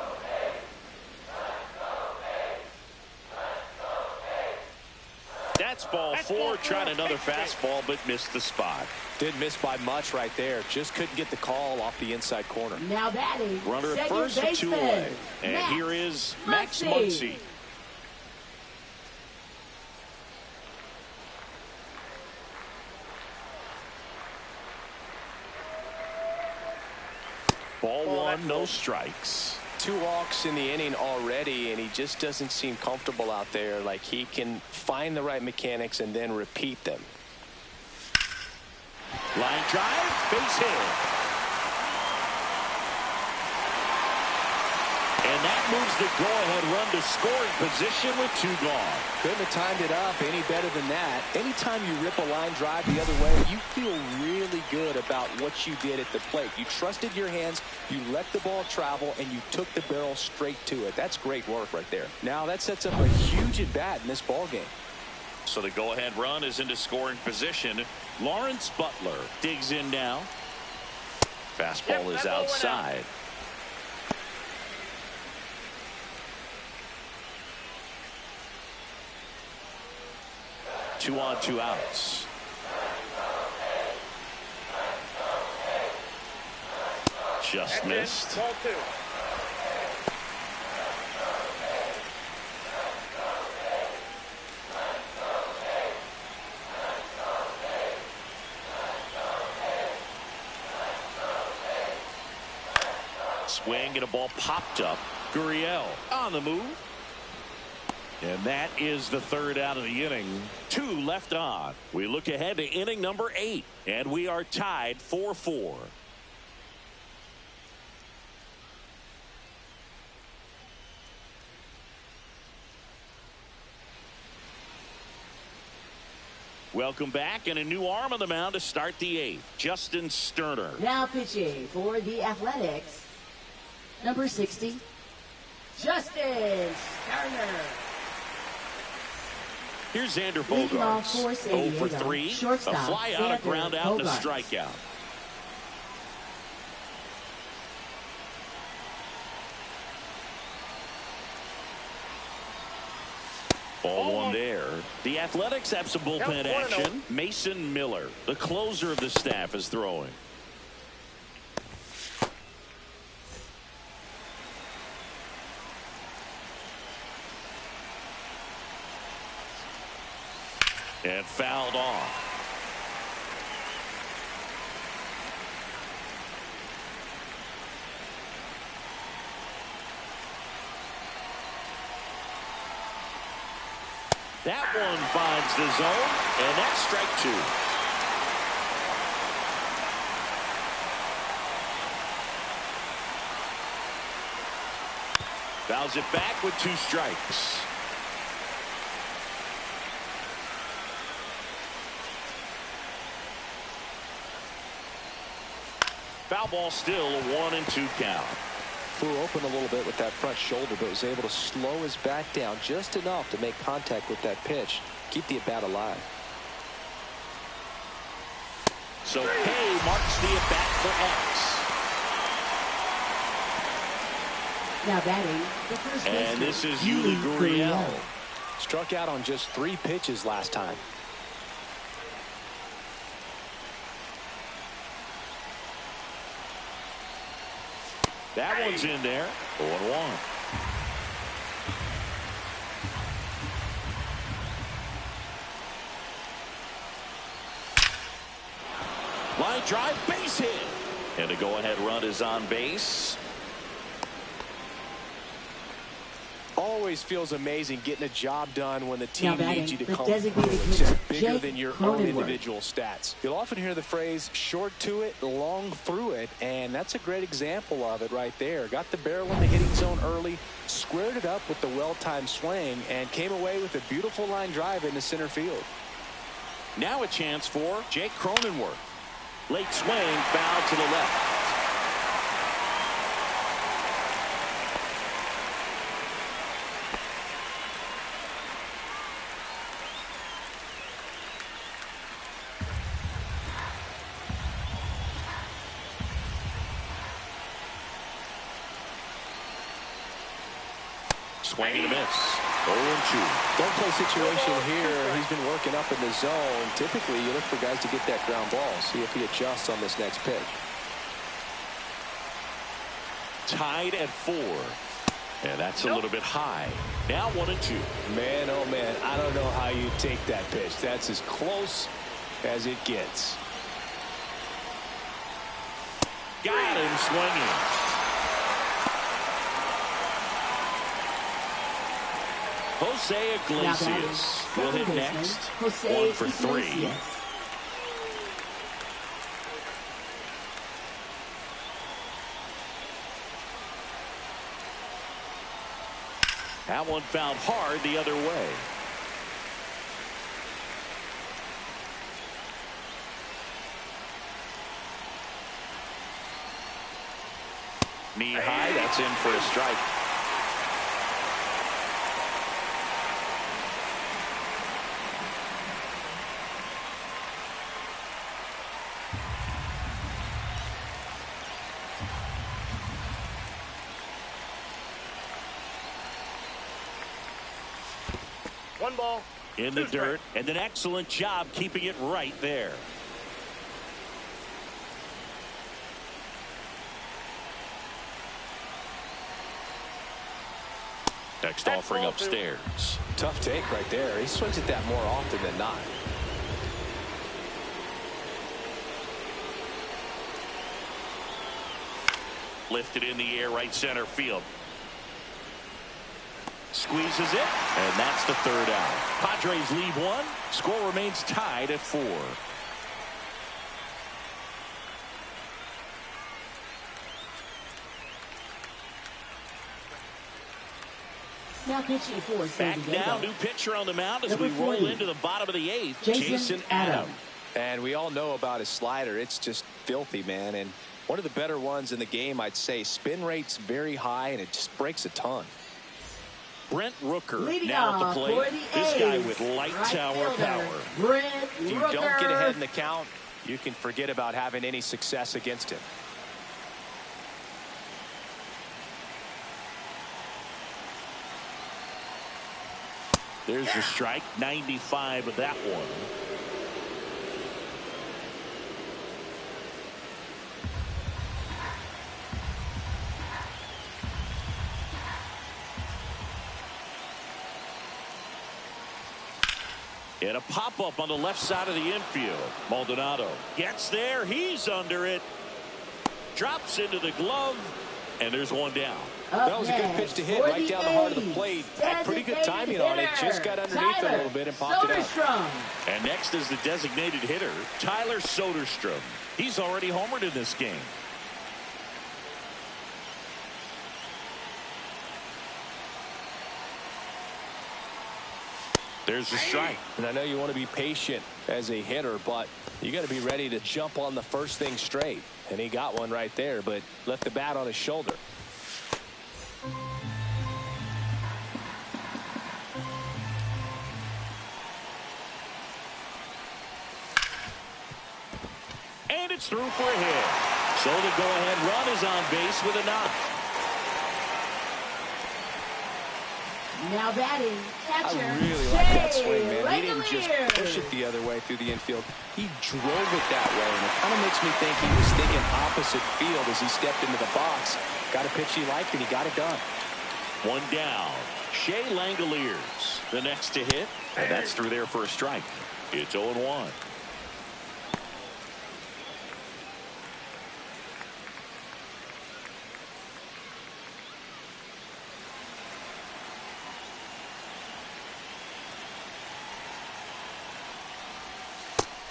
That's ball 4. Tried another fastball but missed the spot. Didn't miss by much right there. Just couldn't get the call off the inside corner. Now batting, Runner at first with 2 away. And here is Max Muncy. Ball 1, no strikes. 2 walks in the inning already, and he just doesn't seem comfortable out there. Like he can find the right mechanics and then repeat them. Line drive, base hit. And that moves the go-ahead run to scoring position with 2 gone. Couldn't have timed it up any better than that. Anytime you rip a line drive the other way, you feel really good about what you did at the plate. You trusted your hands, you let the ball travel, and you took the barrel straight to it. That's great work right there. Now that sets up a huge at-bat in this ball game. So the go-ahead run is into scoring position. Lawrence Butler digs in now. Fastball is outside. Two on, 2 outs. Just missed. Ball 2. Swing and a ball popped up. Gurriel on the move. And that is the 3rd out of the inning. 2 left on. We look ahead to inning number 8. And we are tied 4-4. Welcome back, and a new arm on the mound to start the 8th. Justin Sterner. Now pitching for the Athletics, number 60, Justin Sterner. Here's Xander Bogaerts. 0 for 3. A fly out, a ground out, and a strikeout. Ball 1 there. The Athletics have some bullpen action. Mason Miller, the closer of the staff, is throwing. And fouled off. That one finds the zone, and that's strike two. Fouls it back with 2 strikes. Foul ball, still a 1-2 count. Flew open a little bit with that front shoulder, but was able to slow his back down just enough to make contact with that pitch. Keep the at-bat alive. So Hay marks the at-bat for X. Now batting, the first baseman. And this is Yuli Gurriel. Struck out on just 3 pitches last time. That one's in there. 0-1. Line drive, base hit. And a go-ahead run is on base. Always feels amazing getting a job done when the team needs you to come through. designated It's hitter, just bigger Jake than your own Cronenworth. individual stats. You'll often hear the phrase short to it, long through it, and that's a great example of it right there. Got the barrel in the hitting zone early, squared it up with the well-timed swing, and came away with a beautiful line drive into center field. Now a chance for Jake Cronenworth. Late swing, foul to the left. Swing and a miss. 0-2. Don't play situation here. He's been working up in the zone. Typically, you look for guys to get that ground ball. See if he adjusts on this next pitch. Tied at 4. And that's a little bit high. Now 1-2. Man, oh man, I don't know how you take that pitch. That's as close as it gets. Got him swinging. Jose Iglesias will hit next. 1 for 3. That one fouled hard the other way. Knee high, that's in for a strike. One ball. In the dirt, and an excellent job keeping it right there. Next offering upstairs. Tough take right there. He swings at that more often than not. Lifted in the air, right center field. Squeezes it, and that's the third out. Padres lead 1. Score remains tied at 4. Now pitching for San Back Diego. now, new pitcher on the mound as Number we roll 40. into the bottom of the 8th. Jason Adam. And we all know about his slider. It's just filthy, man. And one of the better ones in the game, I'd say. Spin rate's very high, and it just breaks a ton. Brent Rooker Leading now at off the for plate. the This guy A's, with light right tower fielder, power. Brent If you Rooker. don't get ahead in the count, you can forget about having any success against him. There's the strike. 95 of that one. And a pop-up on the left side of the infield. Maldonado gets there. He's under it. Drops into the glove. And there's one down. That was a good pitch to hit right down the heart of the plate. Had pretty good timing on it. Just got underneath it a little bit and popped it out. And next is the designated hitter, Tyler Soderstrom. He's already homered in this game. There's a strike. And I know you want to be patient as a hitter, but you got to be ready to jump on the first thing straight. And he got one right there, but left the bat on his shoulder. And it's through for a hit. So the go-ahead run is on base with a knock. Now batting, catcher. I really like that swing, man. He didn't Langolier. just push it the other way through the infield. He drove it that way, and it kind of makes me think he was thinking opposite field as he stepped into the box. Got a pitch he liked, and he got it done. One down. Shea Langoliers the next to hit, and that's through there for a strike. It's 0-1.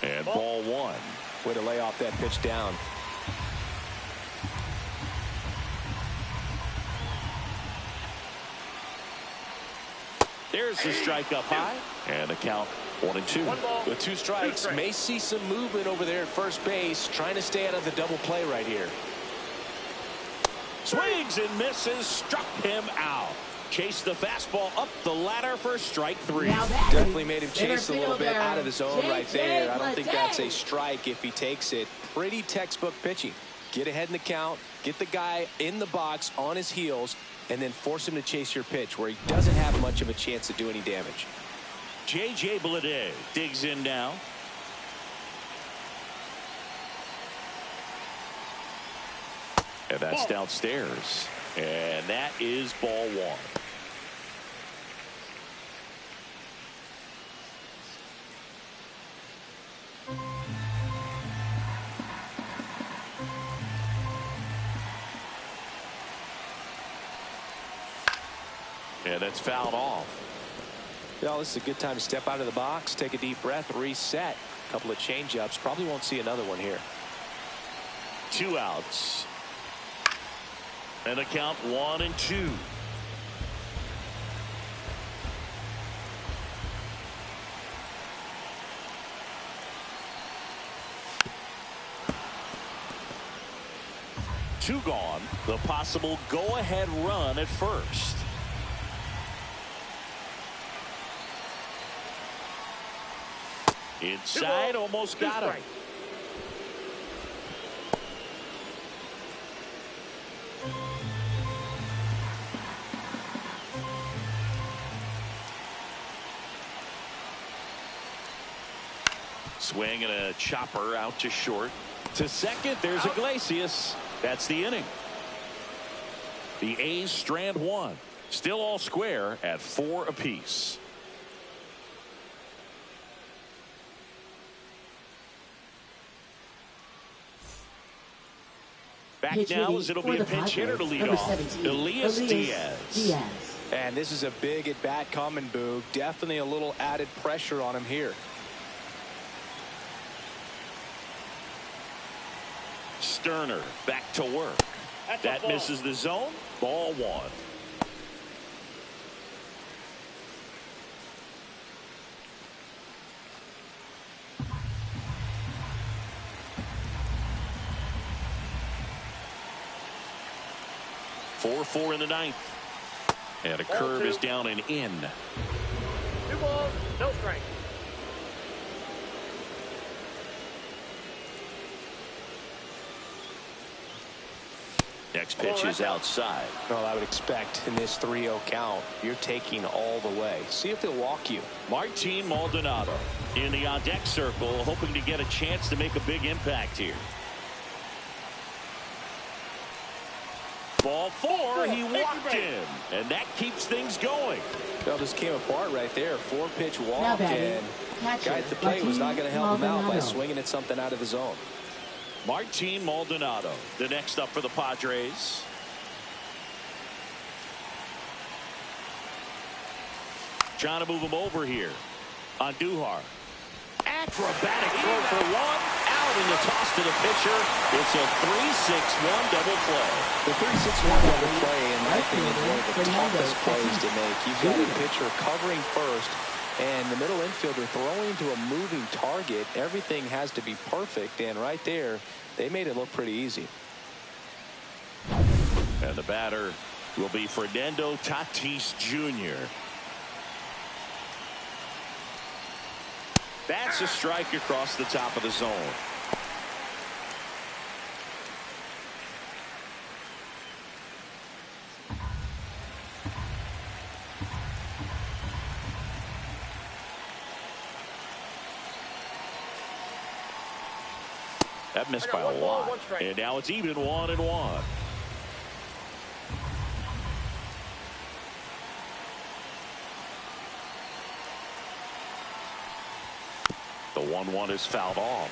And ball one. Way to lay off that pitch down. There's the strike up high. And the count 1-2. With two strikes, may see some movement over there at first base. Trying to stay out of the double play right here. Swings and misses. Struck him out. Chased the fastball up the ladder for strike three. Definitely made him chase a little bit out of the zone right there. I don't think that's a strike if he takes it. Pretty textbook pitching. Get ahead in the count, get the guy in the box on his heels, and then force him to chase your pitch where he doesn't have much of a chance to do any damage. J.J. Bleday digs in now. And that's downstairs. And that is ball one. And that's fouled off. Well, this is a good time to step out of the box, take a deep breath, reset. A couple of change-ups. Probably won't see another one here. 2 outs. And a count 1-2. Two gone. The possible go-ahead run at first. Inside, almost got him. Swing and a chopper out to short. To second, there's Iglesias. That's the inning. The A's strand one. Still all square at 4 apiece. Back now as it'll be a pinch hitter to lead off. Elias Diaz. And this is a big at bat coming, Boog. Definitely a little added pressure on him here. Sterner back to work. That misses the zone. Ball one. Four in the ninth. And a curve is down and in. 2 balls, no strike. Next pitch is outside. Well, I would expect in this 3-0 count, you're taking all the way. See if they'll walk you. Martin Maldonado in the on-deck circle, hoping to get a chance to make a big impact here. Ball 4, he walked him, and that keeps things going. Well, this came apart right there. 4-pitch walk, and Guy at the plate was not going to help him out by swinging at something out of the zone. Martin Maldonado, the next up for the Padres. Trying to move him over here. Andujar. Acrobatic throw for one. Out in the toss to the pitcher. It's a 3-6-1 double play. The 3-6-1 double play, in my opinion, is one of the toughest plays to make. You've got a pitcher covering first, and the middle infielder throwing to a moving target. Everything has to be perfect, and right there, they made it look pretty easy. And the batter will be Fernando Tatis Jr. That's a strike across the top of the zone. That missed by a lot. And now it's even 1-1. The 1-1 is fouled off.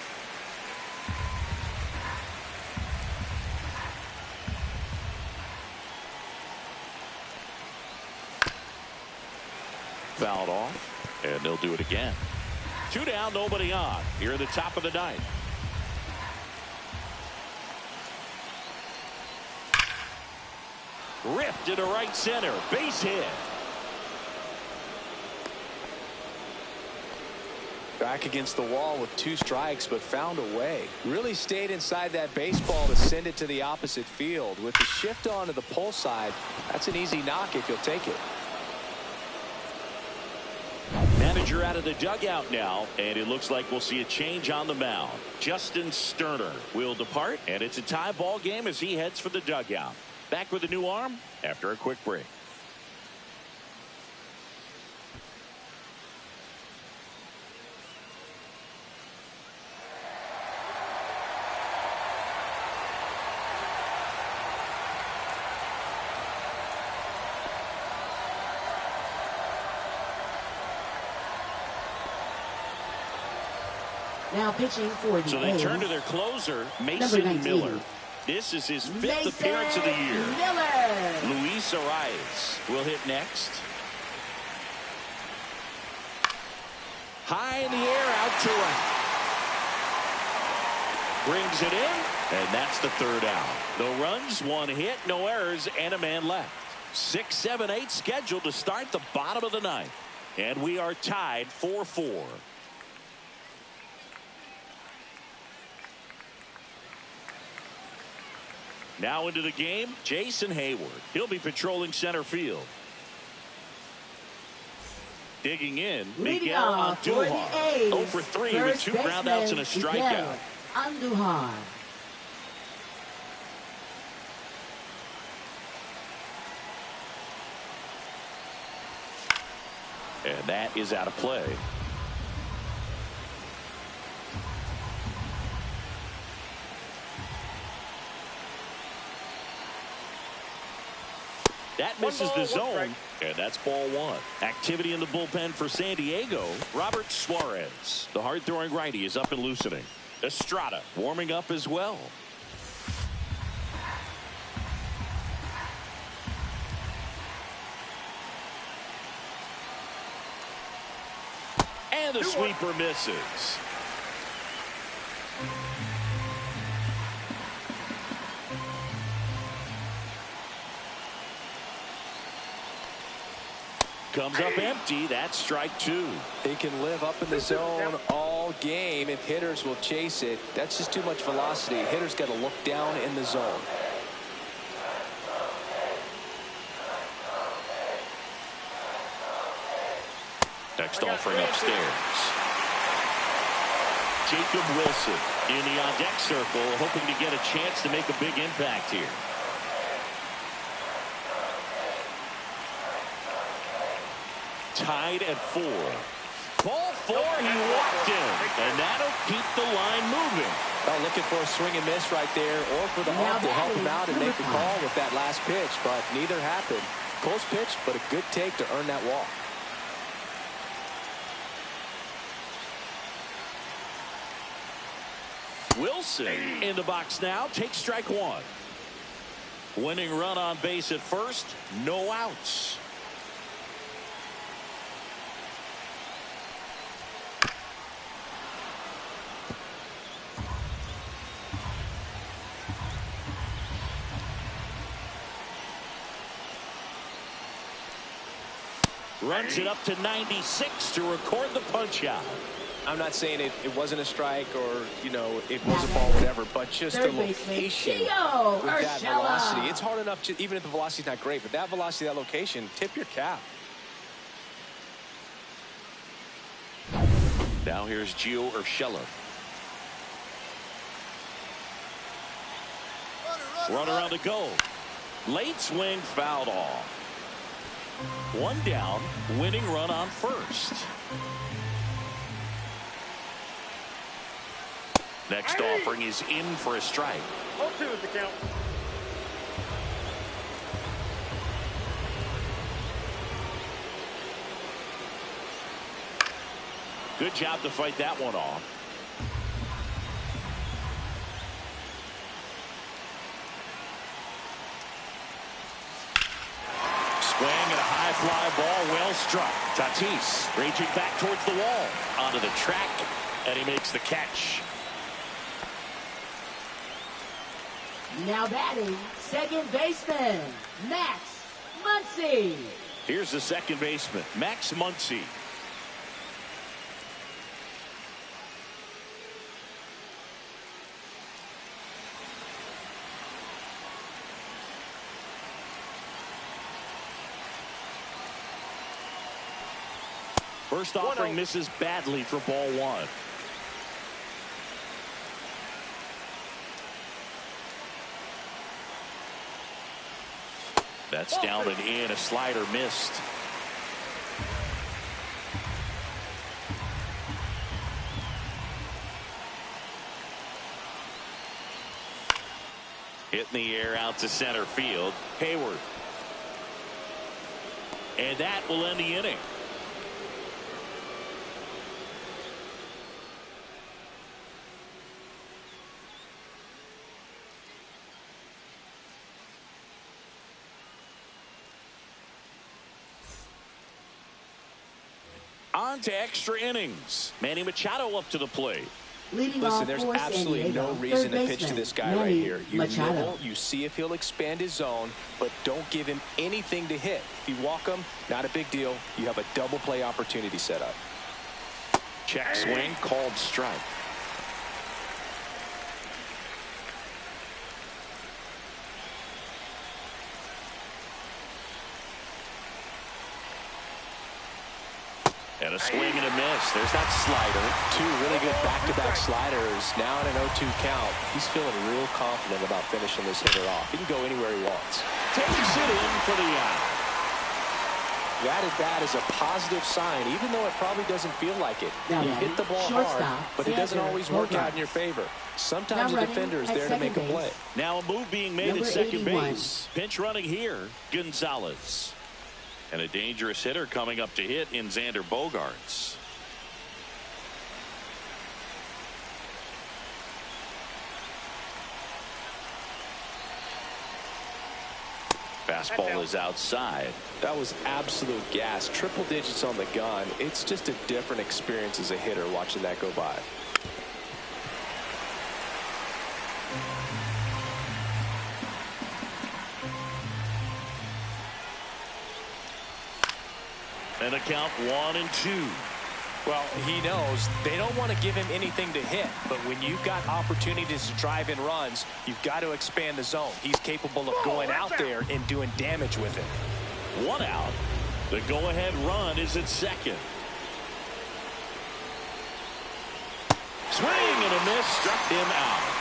Fouled off, and they'll do it again. 2 down, nobody on. Here at the top of the ninth. Ripped into right center. Base hit. Back against the wall with 2 strikes, but found a way. Really stayed inside that baseball to send it to the opposite field. With the shift onto the pull side, that's an easy knock if you'll take it. Manager out of the dugout now, and it looks like we'll see a change on the mound. Justin Sterner will depart, and it's a tie ball game as he heads for the dugout. Back with a new arm after a quick break. Now pitching for the So they A's. turn to their closer, Mason Miller. This is his 5th appearance of the year. Miller. Luis Arias will hit next. High in the air, out to right. Brings it in, and that's the 3rd out. No runs, 1 hit, no errors, and a man left. 6, 7, 8 scheduled to start the bottom of the 9th. And we are tied 4-4. Now into the game, Jason Hayward. He'll be patrolling center field. Digging in, Miguel Andujar. 0 for 3 with 2 groundouts and a strikeout. Andujar. And that is out of play. That misses the zone, and that's ball 1. Activity in the bullpen for San Diego. Robert Suarez, the hard-throwing righty, is up and loosening. Estrada warming up as well. And the sweeper misses. Comes up empty. That's strike 2. He can live up in the zone all game if hitters will chase it. That's just too much velocity. Hitters got to look down in the zone. Next offering upstairs. Jacob Wilson in the on-deck circle, hoping to get a chance to make a big impact here. Tied at 4. Ball 4, he walked in, and that'll keep the line moving. Oh, looking for a swing and miss right there, or for the ump to help him out and make the call with that last pitch, but neither happened. Close pitch, but a good take to earn that walk. Wilson in the box now. Takes strike one. Winning run on base at first. No outs. Runs it up to 96 to record the punch out. I'm not saying it wasn't a strike or, you know, it was a ball, whatever, but just the location with that velocity. It's hard enough, even if the velocity's not great, but that velocity, that location, tip your cap. Now here's Gio Urshela. Runner on the go. Late swing, fouled off. One down, winning run on first. Next offering is in for a strike. 0-2 is the count. Good job to fight that one off. Swing and a high fly ball, well struck. Tatis raging back towards the wall. Onto the track, and he makes the catch. Now batting, second baseman, Max Muncy. Here's the second baseman, Max Muncy. First offering misses badly for ball one. That's down and in. A slider missed. Hit in the air out to center field. Hayward. And that will end the inning. On to extra innings. Manny Machado up to the plate. Listen, there's absolutely no reason to pitch to this guy right here. You nibble, you see if he'll expand his zone, but don't give him anything to hit. If you walk him, not a big deal. You have a double play opportunity set up. Check swing, called strike. And a swing and a miss. There's that slider. Two really good back-to-back sliders. Now in an 0-2 count. He's feeling real confident about finishing this hitter off. He can go anywhere he wants. Takes it in for the out. That at bat is a positive sign, even though it probably doesn't feel like it. You hit the ball hard, but it doesn't always work out in your favor. Sometimes the defender is there to make a play. Now a move being made at second base. Pinch running here, Gonzalez. And a dangerous hitter coming up to hit in Xander Bogaerts. Fastball is outside. That was absolute gas. Triple digits on the gun. It's just a different experience as a hitter watching that go by. And a count 1-2. Well, he knows they don't want to give him anything to hit, but when you've got opportunities to drive in runs, you've got to expand the zone. He's capable of going out there and doing damage with it. One out. The go-ahead run is at second. Swing and a miss, struck him out.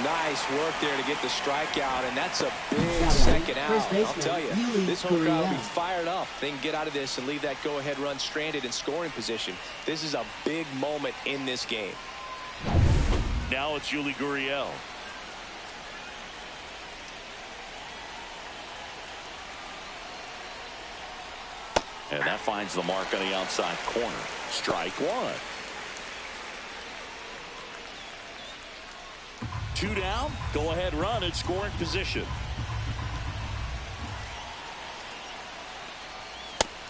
Nice work there to get the strikeout, and that's a big second out. I'll tell you, this whole crowd will be fired up. They can get out of this and leave that go-ahead run stranded in scoring position. This is a big moment in this game. Now it's Yuli Gurriel. And that finds the mark on the outside corner. Strike one. 2 down. Go ahead run in scoring position.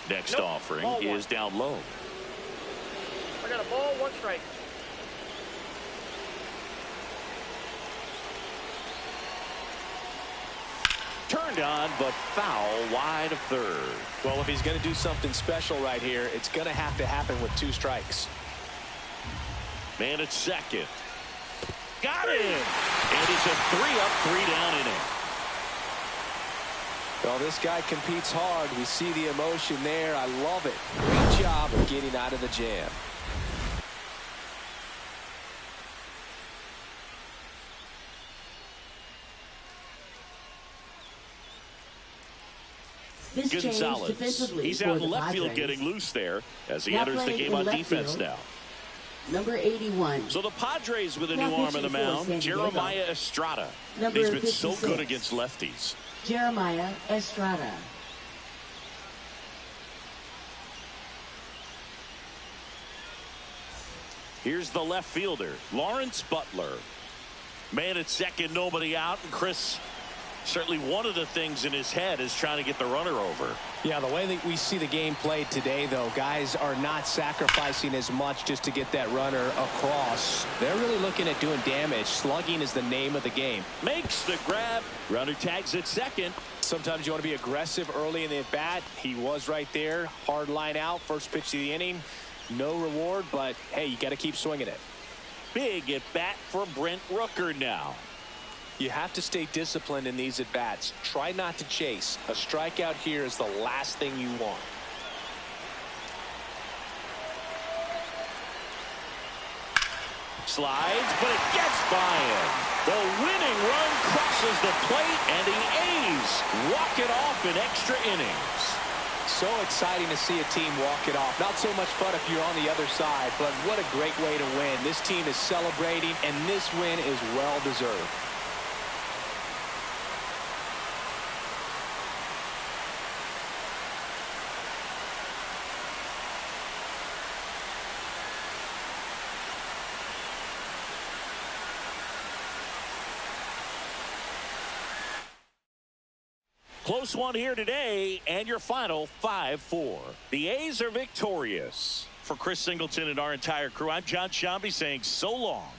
Next offering is down low. I got a ball, 1 strike. Turned on, but foul wide of third. Well, if he's going to do something special right here, it's going to have to happen with 2 strikes. Man at second. Got him. And it's a 3-up, 3-down inning. Well, this guy competes hard. We see the emotion there. I love it. Great job of getting out of the jam. Gonzalez. He's out in left field getting loose there as he enters the game on defense now. Number 81. So the Padres with a new arm in the mound, Jeremiah Estrada. He's been so good against lefties. Jeremiah Estrada. Here's the left fielder, Lawrence Butler. Man at second, nobody out, and Chris, certainly one of the things in his head is trying to get the runner over. Yeah, the way that we see the game played today, though, guys are not sacrificing as much just to get that runner across. They're really looking at doing damage. Slugging is the name of the game. Makes the grab. Runner tags at second. Sometimes you want to be aggressive early in the at-bat. He was right there. Hard line out. First pitch of the inning. No reward, but, hey, you got to keep swinging it. Big at-bat for Brent Rooker now. You have to stay disciplined in these at-bats. Try not to chase. A strikeout here is the last thing you want. Slides, but it gets by him. The winning run crosses the plate, and the A's walk it off in extra innings. So exciting to see a team walk it off. Not so much fun if you're on the other side, but what a great way to win. This team is celebrating, and this win is well deserved. Close one here today, and your final 5-4. The A's are victorious. For Chris Singleton and our entire crew, I'm John Shambi saying so long.